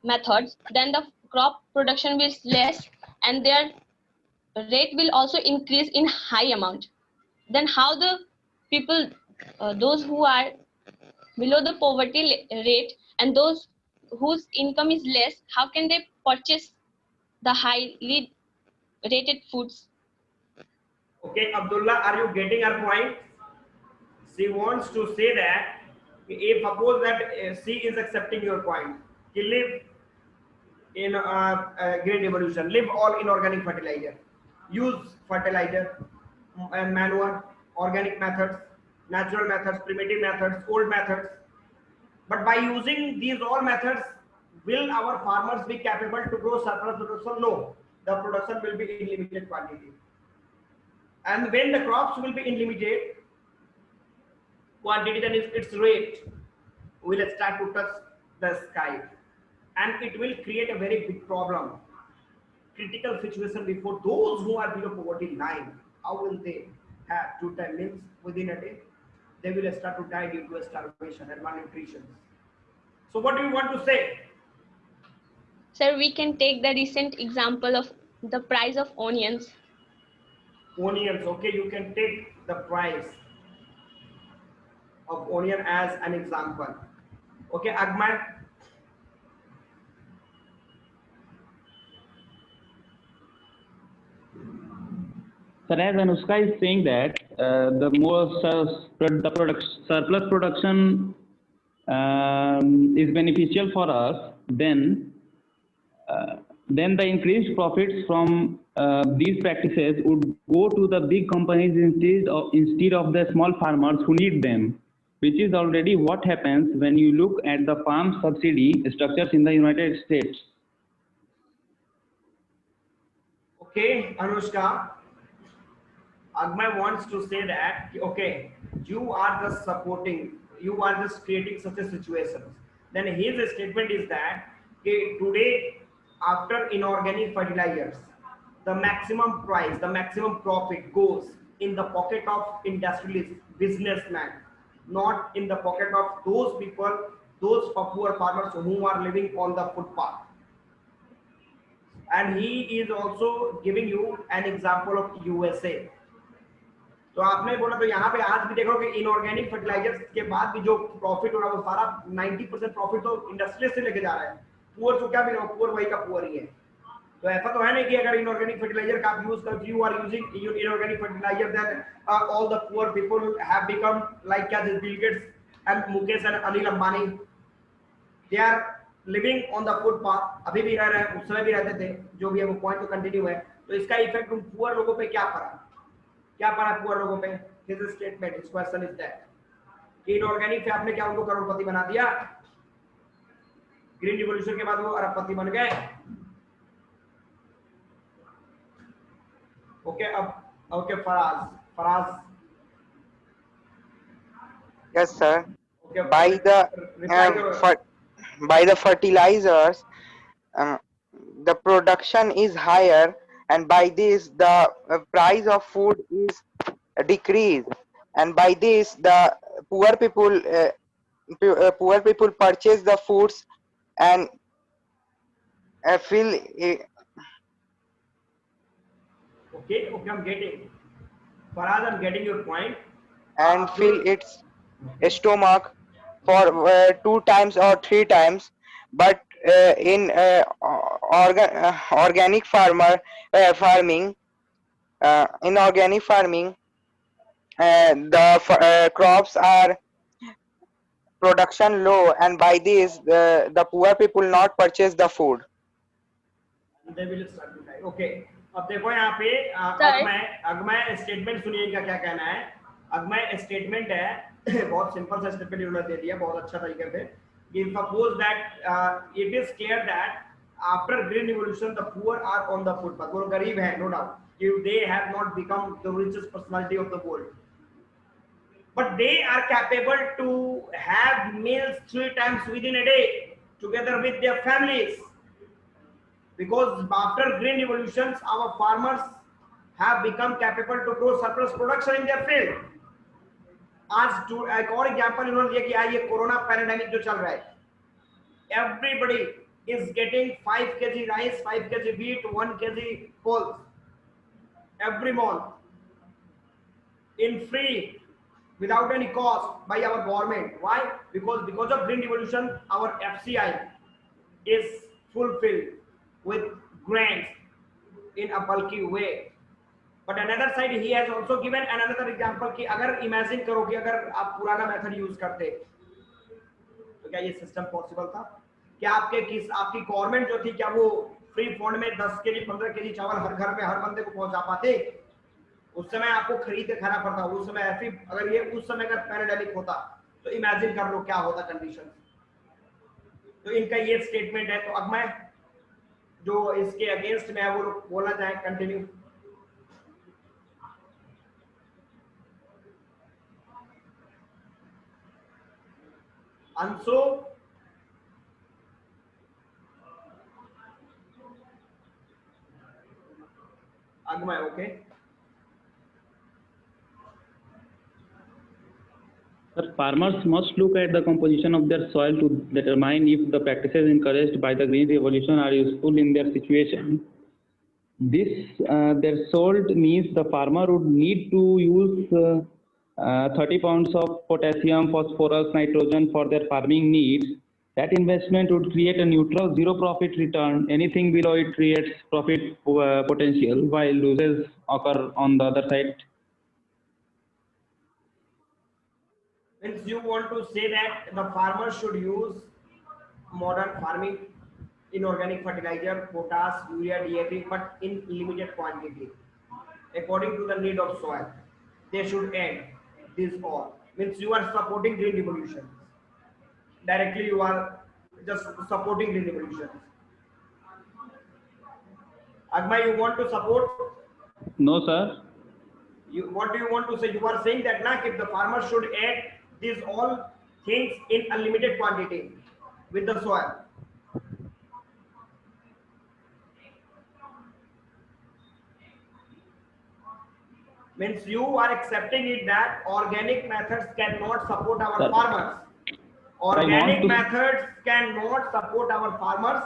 methods, then the crop production will be less, and their rate will also increase in high amount. Then how the people, those who are below the poverty rate and those whose income is less, how can they purchase the highly rated foods? Okay, Abdullah, are you getting her point? She wants to say that if suppose that she is accepting your point, you live in green revolution, live all in organic fertilizer, use fertilizer, manure, organic methods, natural methods, primitive methods, old methods. But by using these all methods, will our farmers be capable to grow surplus production? No, the production will be in limited quantity. And when the crops will be in limited quantity, then its rate will start to touch the sky, and it will create a very big problem, critical situation before those who are below poverty line. How will they have 2 time meals within a day? They will start to die due to starvation and malnutrition. So what do you want to say? Sir, we can take the recent example of the price of onions. Onions, okay, you can take the price of onion as an example. Okay, Agman. Sir, as Anushka is saying that the more surplus production is beneficial for us, then the increased profits from these practices would go to the big companies instead of the small farmers who need them, which is already what happens when you look at the farm subsidy structures in the United States. Okay, Anushka. Agmay wants to say that, okay, you are just supporting, you are just creating such a situation. Then his statement is that, okay, today, after inorganic fertilizers, the maximum price, the maximum profit goes in the pocket of industrialist businessman, not in the pocket of those people, those poor farmers who are living on the footpath. And he is also giving you an example of USA. तो आपने बोला, तो यहाँ पे आज भी देखो कि इनऑर्गेनिक फर्टिलाइजर्स के बाद भी जो प्रॉफिट हो रहा है वो सारा 90% प्रॉफिट तो इंडस्ट्रियल से लेके जा रहा है। पुअर तो क्या भी रहा, पुअर वही का पुअर ही है। तो ऐसा तो है नहीं कि अगर इनऑर्गेनिक फर्टिलाइजर का आप यूज कर, you are using inorganic fertiliser, then all the poor people have become like क्या, Bill Gates and Mukesh and Anil Ambani, they are living on the footpath. अभी भी रह रहे हैं, उस समय भी रहते थे, जो भी है वो पॉइंट तो कंटिन्यू है। तो इसका इफेक्ट उन पुअर लोगों पे क्या पड़ा, क्या पड़ा पुअर लोगों पे? His statement, his question is that कि इनऑर्गेनिक से आपने क्या उनको करोड़पति बना दिया? ग्रीन रिवॉल्यूशन के बाद वो अरबपति बन गए। ओके, अब ओके फराज Yes, sir. ओके, By the fertilizers, the production is higher, and by this the price of food is decreased, and by this the poor people purchase the foods and feel okay, I'm getting, Faraz, I'm getting your point. and fill its stomach for 2 times or 3 times, but in organic farming, in organic farming, the crops are production low, and by this the poor people not purchase the food. They will start to die. Okay, अब देखो यहाँ पे अगमय statement सुनिए, इनका क्या कहना है। अगमय statement है, बहुत सिंपल सा स्टेटमेंट इन्होंने दे दिया बहुत अच्छा तरीके से कि suppose that it is clear that after green revolution the poor are on the footpath. वो गरीब है, no doubt, they have not become the richest personality of the world, but they are capable to have meals 3 times within a day together with their families, because after green revolutions our farmers have become capable to grow surplus production in their field. आज एक और example इन्होंने दिया कि आज ये corona pandemic जो चल रहा है, everybody is getting 5 kg rice, 5 kg wheat, 1 kg pulse every month in free without any cost by our government. Why? Because of green revolution our FCI is fulfilled with grants in a bulky way. But another side he has also given another example कि अगर imagine करो कि अगर आप पुराना method use करते तो क्या ये सिस्टम पॉसिबल था? क्या आपकी गवर्नमेंट जो थी, क्या वो फ्री फंड में 10 केजी 15 केजी चावल हर घर में हर बंदे को पहुंचा पाते? उस समय आपको खरीद के खाना पड़ता। उस समय ऐसी, अगर ये उस समय का पैंडेमिक होता तो इमेजिन कर लो क्या होता कंडीशन। तो इनका ये स्टेटमेंट है। तो अब मैं जो इसके अगेंस्ट में है वो बोलना चाहे, continue. Anshu, Agamya, okay. Sir, farmers must look at the composition of their soil to determine if the practices encouraged by the Green Revolution are useful in their situation. This, their sold means the farmer would need to use 30 pounds of potassium, phosphorus, nitrogen for their farming needs, that investment would create a neutral zero profit return. Anything below it creates profit potential, while losses occur on the other side. Means you want to say that the farmer should use modern farming inorganic fertilizer, potash, urea, DAP, but in limited quantity according to the need of soil. They should add this all. Means you are supporting green revolution. Directly you are just supporting green revolution. Agma, you want to support? No, sir. What do you want to say? You are saying that if the farmer should add these all things in unlimited quantity with the soil. Means you are accepting it that organic methods cannot support our farmers. Organic methods cannot support our farmers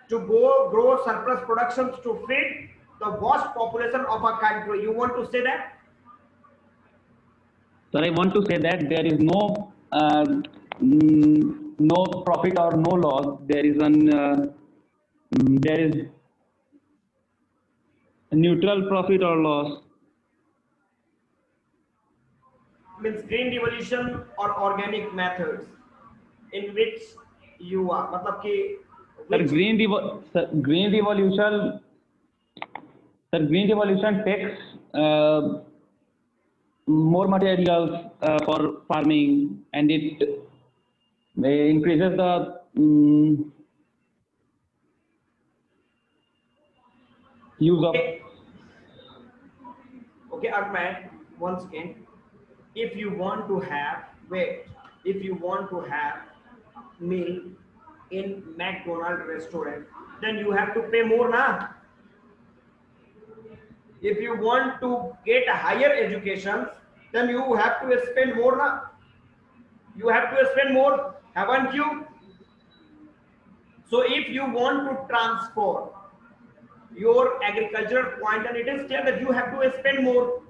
to go grow surplus productions to feed the vast population of a country. You want to say that? Sir, I want to say that there is no no profit or no loss. There is there is a neutral profit or loss. Means green revolution or organic methods in which you are. मतलब कि Sir, green revolution. Sir, green revolution takes more materials for farming, and it increases the use of. Okay, Ahmed, once again, if you want to have meal in McDonald's restaurant, then you have to pay more, na? If you want to get a higher education, then you have to spend more, na? You have to spend more, haven't you? So if you want to transform your agricultural point, and it is clear that you have to spend more.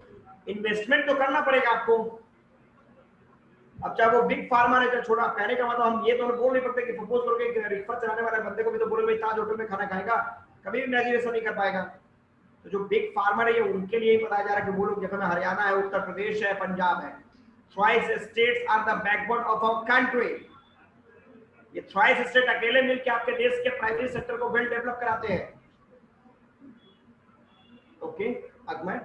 Investment तो करना पड़ेगा आपको. अब चाहे वो big farmer है चाहे छोटा, कहने का मतलब हम ये तो बोल नहीं सकते कि सपोज करो कि रिक्शा चलाने वाले बंदे को भी तो बोले भाई ताज होटल में खाना खाएगा, कभी भी मैजिनेशन नहीं कर पाएगा. तो जो बिग फार्मर है ये उनके लिए ही बताया जा रहा है कि वो लोग जैसे हरियाणा है, उत्तर प्रदेश है, पंजाब है, thrice states are the backbone of our country. ये थ्राइस स्टेट अकेले मिलकर आपके देश के प्राइमरी सेक्टर को वेल डेवलप कराते हैं. Okay Akmal.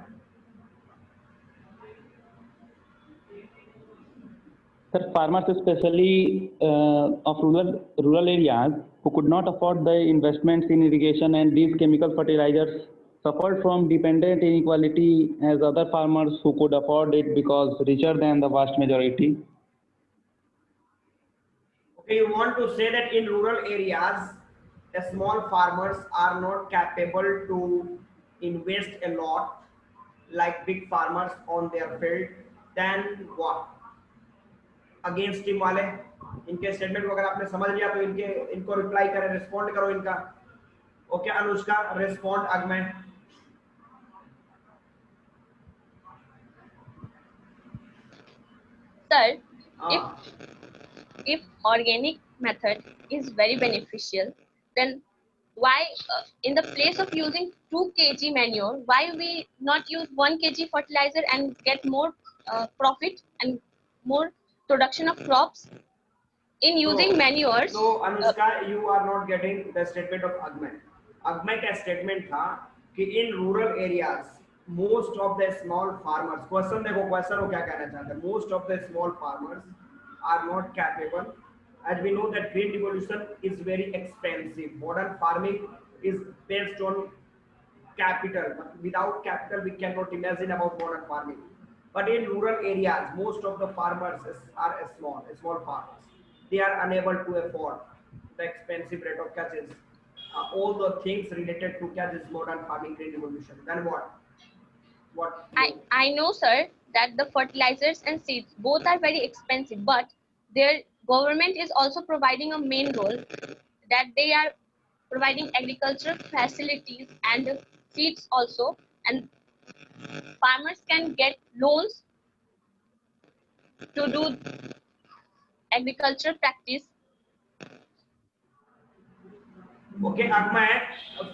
Sir, farmers especially of rural areas who could not afford the investments in irrigation and these chemical fertilizers suffered from dependent inequality as other farmers who could afford it because richer than the vast majority. Okay, you want to say that in rural areas, the small farmers are not capable to invest a lot like big farmers on their field. Then what? Against team वाले इनके statement को अगर आपने समझ लिया तो इनको reply करें, रिस्पॉन्ड करो इनका. Okay Anushka, respond Agamya. Sir, if organic method is very beneficial, then why in the place of using 2 kg manure, why we not use 1 kg fertilizer and get more profit and more production of crops in using manures? So Anushka, you are not getting the statement of Agme. Agme का statement था कि in rural areas most of the small farmers, question देखो question वो क्या कहना चाहते हैं, most of the small farmers are not capable, as we know that green revolution is very expensive. Modern farming is based on capital. Without capital we cannot imagine about modern farming. But in rural areas, most of the farmers are small farmers. They are unable to afford the expensive rate of catches, all the things related to catches, modern farming, green revolution. Then what? I know, sir, that the fertilizers and seeds both are very expensive, but their government is also providing a main role, that they are providing agricultural facilities and seeds also, and farmers can get loans to do agricultural practice. Okay, Akmal,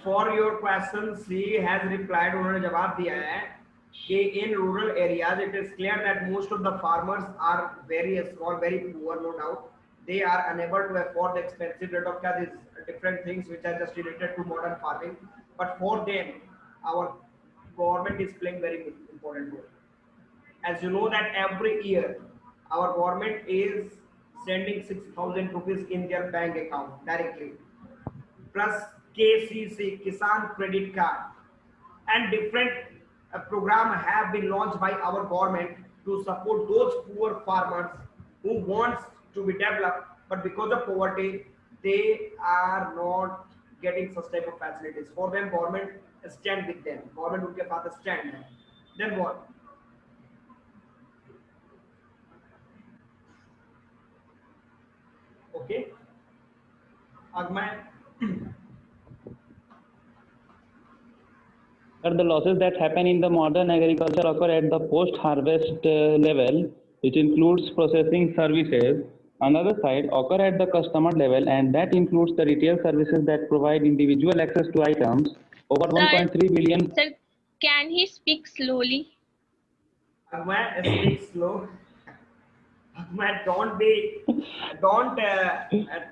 for your question, she has replied, उन्होंने जवाब दिया है कि in rural areas it is clear that most of the farmers are very small, very poor, no doubt. They are unable to afford the expensive rate of cash, these different things which are just related to modern farming. But for them, our government is playing very important role. As you know that every year our government is sending 6,000 rupees in their bank account directly, plus KCC, Kisan Credit Card, and different program have been launched by our government to support those poor farmers who wants to be developed, but because of poverty, they are not getting such type of facilities. For them, government stand with them. Government उनके साथ stand है. Then what? Okay. Agman. But the losses that happen in the modern agriculture occur at the post-harvest level, which includes processing services. On the other side, occur at the customer level, and that includes the retail services that provide individual access to items. Over 1.3 billion. Sir, can he speak slowly? Agman, speak slow. Agman, don't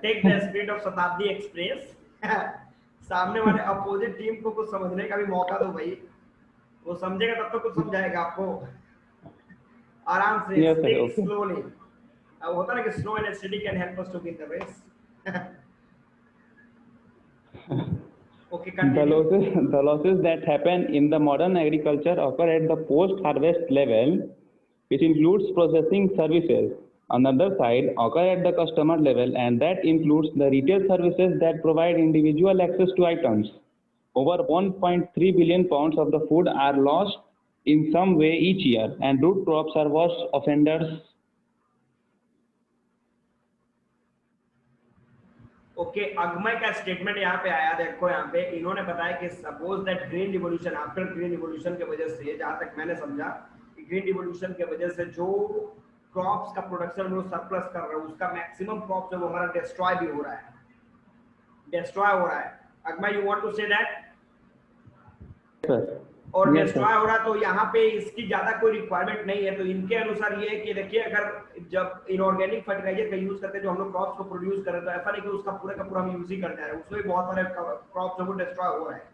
take the speed of Shatabdi Express. सामने वाले opposite team को कुछ समझने का भी मौका दो भाई, वो समझेगा तब तो कुछ समझाएगा आपको. आराम से, Yes, sir, speak okay. slowly. अब होता ना कि slow and steady can help us to win the race. Okay, continue. The losses that happen in the modern agriculture occur at the post-harvest level, which includes processing services. On the other side, occur at the customer level, and that includes the retail services that provide individual access to items. Over 1.3 billion pounds of the food are lost in some way each year, and root crops are worst offenders. Okay, Agamay का statement यहाँ पे आया. देखो यहाँ पे इन्होंने बताया कि suppose that green revolution, after green revolution के वजह से, जहाँ तक मैंने समझा कि ग्रीन रिवॉल्यूशन के वजह से जो क्रॉप्स का प्रोडक्शन वो सरप्लस कर रहा है, उसका मैक्सिमम क्रॉप जो हमारा डिस्ट्रॉय भी हो रहा है, डिस्ट्रॉय हो रहा है. Agamay, you want to say that? और डिस्ट्रॉय हो रहा, तो यहाँ पे इसकी ज्यादा कोई रिक्वायरमेंट नहीं है. तो इनके अनुसार ये है कि देखिए, अगर जब इनऑर्गेनिक फर्टिलाइजर का यूज करते हैं, जो हम लोग क्रॉप्स को प्रोड्यूस कर रहे हैं, तो ऐसा नहीं कि उसका पूरा का पूरा हम यूज ही करते हैं, उसमें भी बहुत सारे क्रॉप्स जो वो डिस्ट्रॉय हो रहे हैं.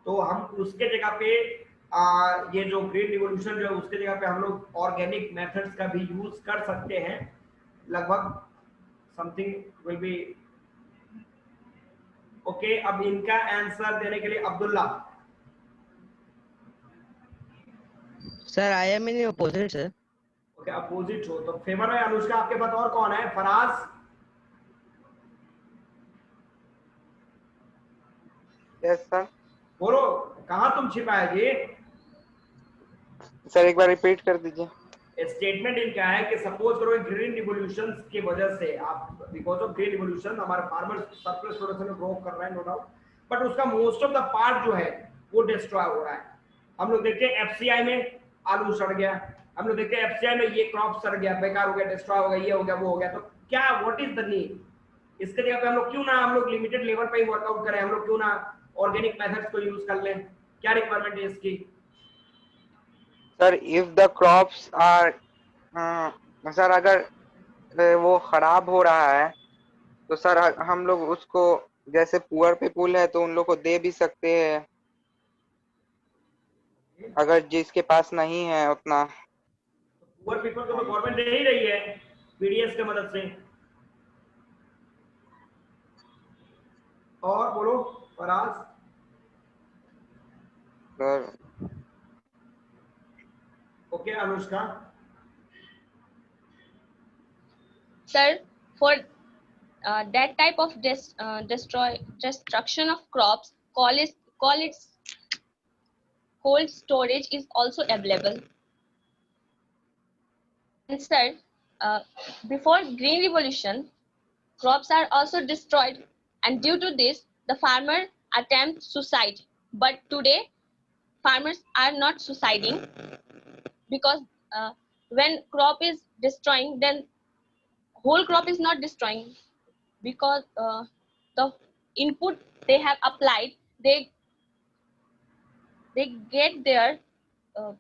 तो हम उसके जगह पे ये जो ग्रीन रिवॉल्यूशन जो है, उसके जगह पे हम लोग ऑर्गेनिक मेथड्स का भी यूज कर सकते हैं. लगभग समथिंग विल बी ओके. अब इनका आंसर देने के लिए Abdullah. Sir, I am in the opposite, sir. Okay, opposite हो तो फेवर है. अनुष्का, आपके पास और कौन है? फराज. Yes sir. बोलो, कहां तुम छिपा है जी? सर एक बार रिपीट कर दीजिए. स्टेटमेंट इनका है कि सपोज करो ग्रीन रिवॉल्यूशन की वजह से, आप बिकॉज ऑफ ग्रीन रिवॉल्यूशन हमारे फार्मर्स सरप्लस प्रोडक्शन में ग्रो कर रहे हैं, नो डाउट, बट उसका मोस्ट ऑफ द पार्ट जो है वो डिस्ट्रॉय हो रहा है. हम लोग देखते हैं एफसीआई में आलू सड़ गया, हम लोग देखते हैं एफसीआई में ये क्रॉप सड़ गया, बेकार हो गया, डिस्ट्रॉय हो गया, ये हो गया, वो हो गया. तो क्या, व्हाट इज द नीड? इसके जगह पे हम लोग क्यों ना हम लोग लिमिटेड लेवल पे ही वर्कआउट करें, हम लोग क्यों ना ऑर्गेनिक मेथड्स को यूज कर लें? क्या रिक्वायरमेंट है इसकी? Sir if the crops are sir अगर वो खराब हो रहा है तो सर हम लोग उसको, जैसे पुअर पीपुल है तो उन लोग को दे भी सकते हैं, अगर जिसके पास नहीं है उतना. पुअर पीपल को तो गवर्नमेंट दे ही रही है पीडीएस की मदद से. और बोलो Faraz. Sir okay, Anushka. Sir, for that type of destruction of crops, its cold storage is also available. And sir, before green revolution, crops are also destroyed, and due to this, the farmer attempt suicide. But today, farmers are not suiciding because when crop is destroying, then whole crop is not destroying, because the input they have applied, they get their uh,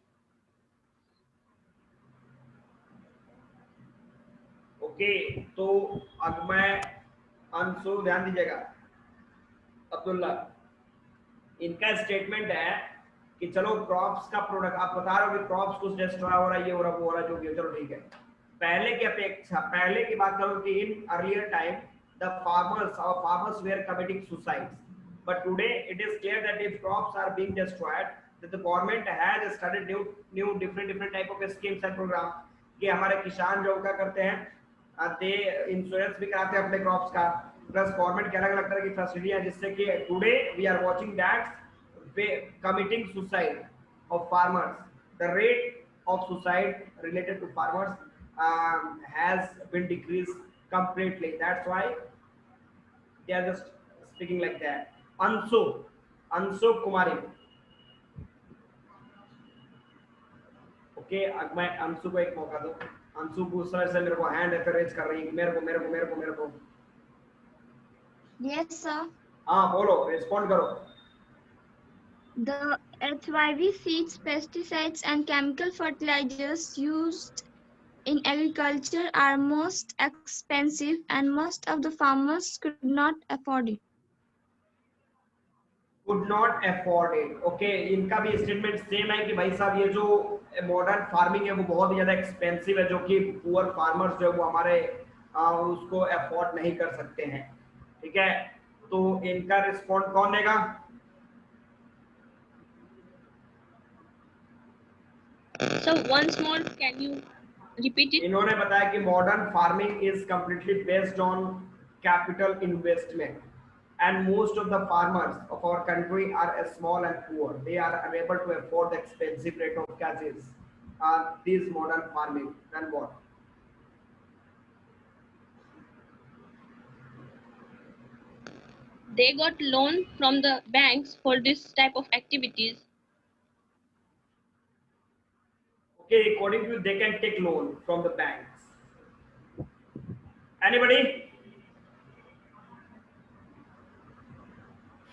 okay, तो अब मैं अंशु ध्यान दीजिएगा, अब्दुल्ला, इनका statement है कि चलो crops का प्रोडक्ट आप बता रहे हो कि क्रॉप्स कुछ डिस्ट्रॉय हो रहा है, ये हो रहा है, वो हो रहा है, जो भी है, चलो ठीक है। पहले की अपेक्षा, पहले की बात करो कि in earlier time the farmers were committing suicides, but today it is clear that if crops are being destroyed, that the government has started new different type of schemes and program, कि हमारे किसान जो क्या करते हैं, दे insurance भी कराते हैं अपने क्रॉप्स का, प्लस गवर्नमेंट के अलग अलग तरह की फैसिलिटी है, जिससे कि today we are watching that committing suicide of farmers, the rate of suicide related to farmers has been decreased completely. That's why they are just speaking like that. Ansu Kumari. Okay, अब मैं अंशु को एक मौका दो। अंशु दूसरा से मेरे को हैंड रेज कर रही है, मेरे को। Yes, sir. हाँ बोलो, रिस्पॉन्ड करो। The herbicides, pesticides, and chemical fertilizers used in agriculture are most expensive, and most of the farmers could not afford it. Could not afford it. Okay, इनका भी स्टेटमेंट सेम है कि भाई साहब ये जो मॉडर्न फार्मिंग है वो बहुत ही ज्यादा एक्सपेंसिव है, जो कि पुअर फार्मर्स जो है वो हमारे उसको अफोर्ड नहीं कर सकते हैं। ठीक है, तो इनका रिस्पॉन्ड कौन देगा? So once more, can you repeat it? इन्होंने बताया कि modern farming is completely based on capital investment, and most of the farmers of our country are small and poor. They are unable to afford the expensive rate of catches. This modern farming, then what? They got loan from the banks for this type of activities. Okay, according to you, they can take loan from the banks. Anybody?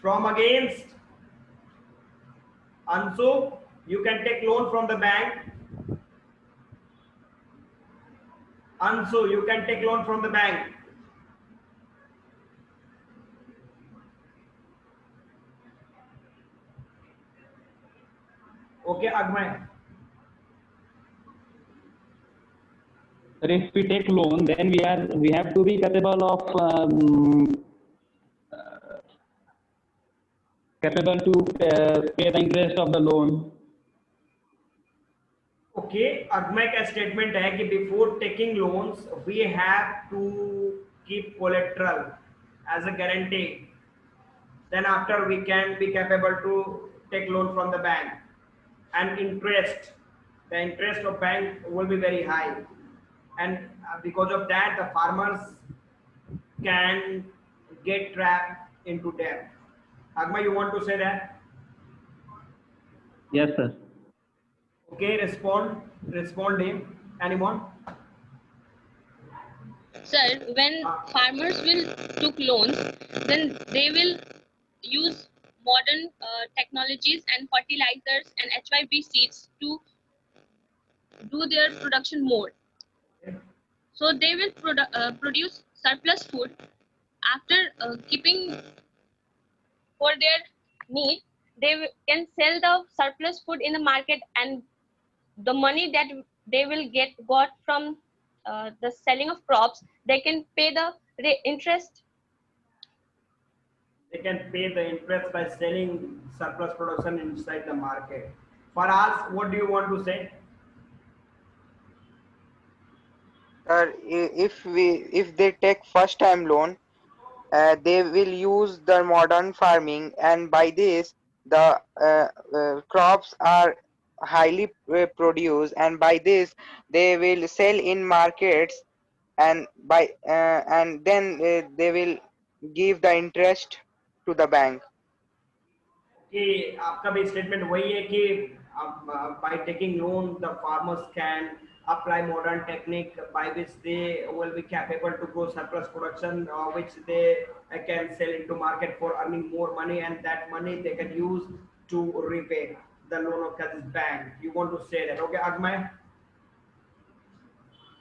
From against? Ansu, you can take loan from the bank. Ansu, you can take loan from the bank. Okay, Agmay. If we take loan, then we have to be capable of capable to pay the interest of the loan. Okay, Agmay का statement है कि before taking loans we have to keep collateral as a guarantee. Then after we can be capable to take loan from the bank, and interest, the interest of bank will be very high, and because of that the farmers can get trapped into debt. Agmay, you want to say that? Yes, sir. Okay, respond him. Anyone? Sir, when farmers will took loans, then they will use modern technologies and fertilizers and HYB seeds to do their production more. So they will produce surplus food. After keeping for their need, they can sell the surplus food in the market, and the money that they will got from the selling of crops, they can pay the interest. They can pay the interest by selling surplus production inside the market. For us, what do you want to say? Sir, if they take first time loan, they will use the modern farming, and by this the crops are highly produced, and by this they will sell in markets, and then they will give the interest to the bank. कि आपका भी statement वही है कि by taking loan the farmers can apply modern technique by which they will be capable to grow surplus production, which they can sell into market for earning more money, and that money they can use to repay the loan of this bank. You want to say that? Okay, Agmay?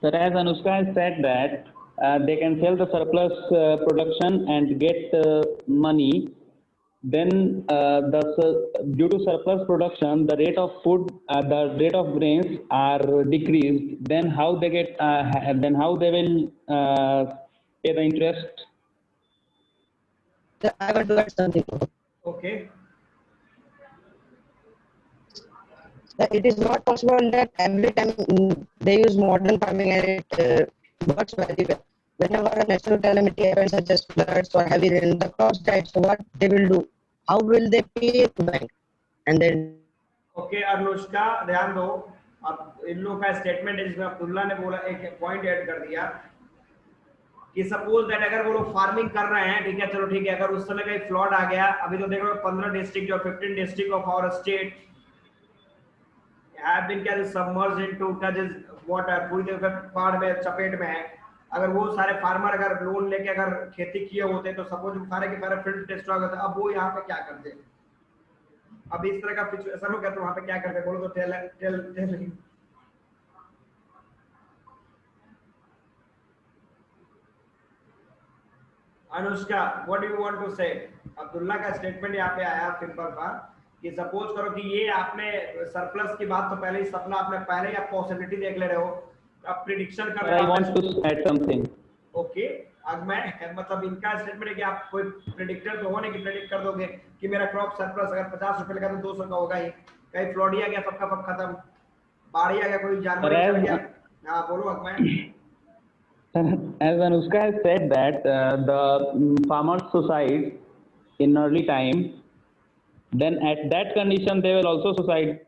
But as Anushka has said that they can sell the surplus production and get money. Then due to surplus production, the rate of food, the rate of grains are decreased. Then how they get? Then how they will pay the interest? I want to add something. Okay. It is not possible that every time they use modern farming and it works very well. Whenever a natural calamity happens, such as floods or heavy rain, the crops die. So what they will do? How will they pay the bank? And then okay Anushka ध्यान दो, अब इन लोगों का statement है जिसमें अब्दुल्ला ने बोला, एक पॉइंट ऐड कर दिया कि सपोज दैट अगर वो लोग फार्मिंग कर रहे हैं, ठीक है, चलो ठीक है, अगर उस समय कहीं फ्लड आ गया, अभी तो देखो 15 डिस्ट्रिक्ट और 15 district of our state have been submerged into water, पूरी तरह बाढ़ में चपेट में है। अगर वो सारे फार्मर अगर लोन लेके अगर खेती किए होते तो सपोज सारे के सारे फील्ड डिस्ट्रॉय होते, अब वो यहाँ पे क्या करते? अब इस तरह का सिचुएशन हो गया तो वहां पे क्या करते? बोलो तो tell Anushka, what do you want to say? Abdullah का स्टेटमेंट यहाँ पे आया सिंपल था कि सपोज करो कि ये आपने सरप्लस की बात तो पहले ही सपना आपने पहले ही आप पॉसिबिलिटी देख ले रहे हो, अब प्रिडिक्शन कर रहे हो। I want to add something. Okay, अब मैं मतलब इनका स्टेटमेंट है कि आप कोई प्रेडिक्टर तो हो नहीं कि प्रेडिक्ट कर दोगे कि मेरा क्रॉप सरप्लस अगर 50 रुपए लगा तो 200 का होगा ही, कहीं फ्लड आ गया सबका सब खत्म, बाढ़ आ गया, कोई जानवर चल गया। हाँ बोलो Akmal. As Anushka has said that the farmers suicide in early time, then at that condition they will also suicide.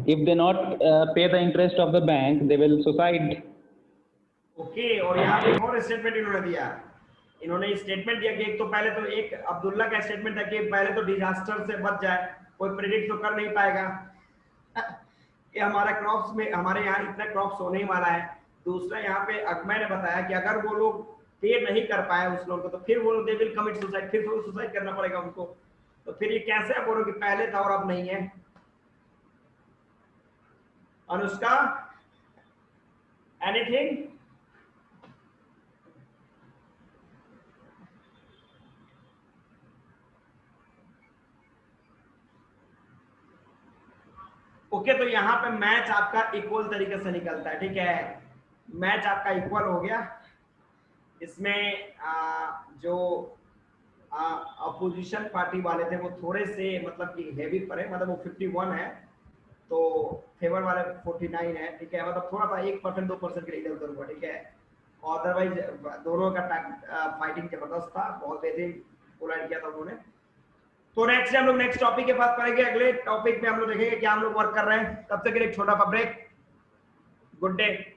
If they not pay the interest of the bank, they will suicide. Okay, और यहाँ पे एक और statement इन्होंने दिया, इन्होंने statement दिया कि एक तो पहले तो एक अब्दुल्ला का स्टेटमेंट था कि पहले तो डिजास्टर से बच जाए, कोई प्रेडिक्ट तो कर नहीं पाएगा कि हमारा क्रॉप्स में हमारे यहाँ इतना क्रॉप्स होने ही वाला है। दूसरा यहाँ पे अकमय ने बताया कि अगर वो लोग पे नहीं कर पाए उस लोन को तो फिर वो दे विल कमिट सुसाइड, फिर वो सुसाइड करना पड़ेगा उनको। तो फिर ये कैसे आप बोलो कि पहले था और अब नहीं है? अनुष्का, एनीथिंग? ओके, तो यहाँ पे मैच आपका इक्वल तरीके से निकलता है, ठीक है, मैच आपका इक्वल हो गया। इसमें जो अपोजिशन पार्टी वाले थे वो थोड़े से मतलब कि हेवी पड़े, मतलब वो 51 है तो फेवर वाले 49 है, ठीक है, मतलब थोड़ा सा 1% 2% के इधर उधर हुआ, ठीक है। अदरवाइज दोनों का फाइटिंग जबरदस्त था, बहुत बेहतरीन पोलाइट किया था उन्होंने। तो नेक्स्ट हम लोग नेक्स्ट टॉपिक के पास पढ़ेंगे, अगले टॉपिक में हम लोग देखेंगे क्या हम लोग वर्क कर रहे हैं। तब तक के लिए एक छोटा सा ब्रेक। Good day.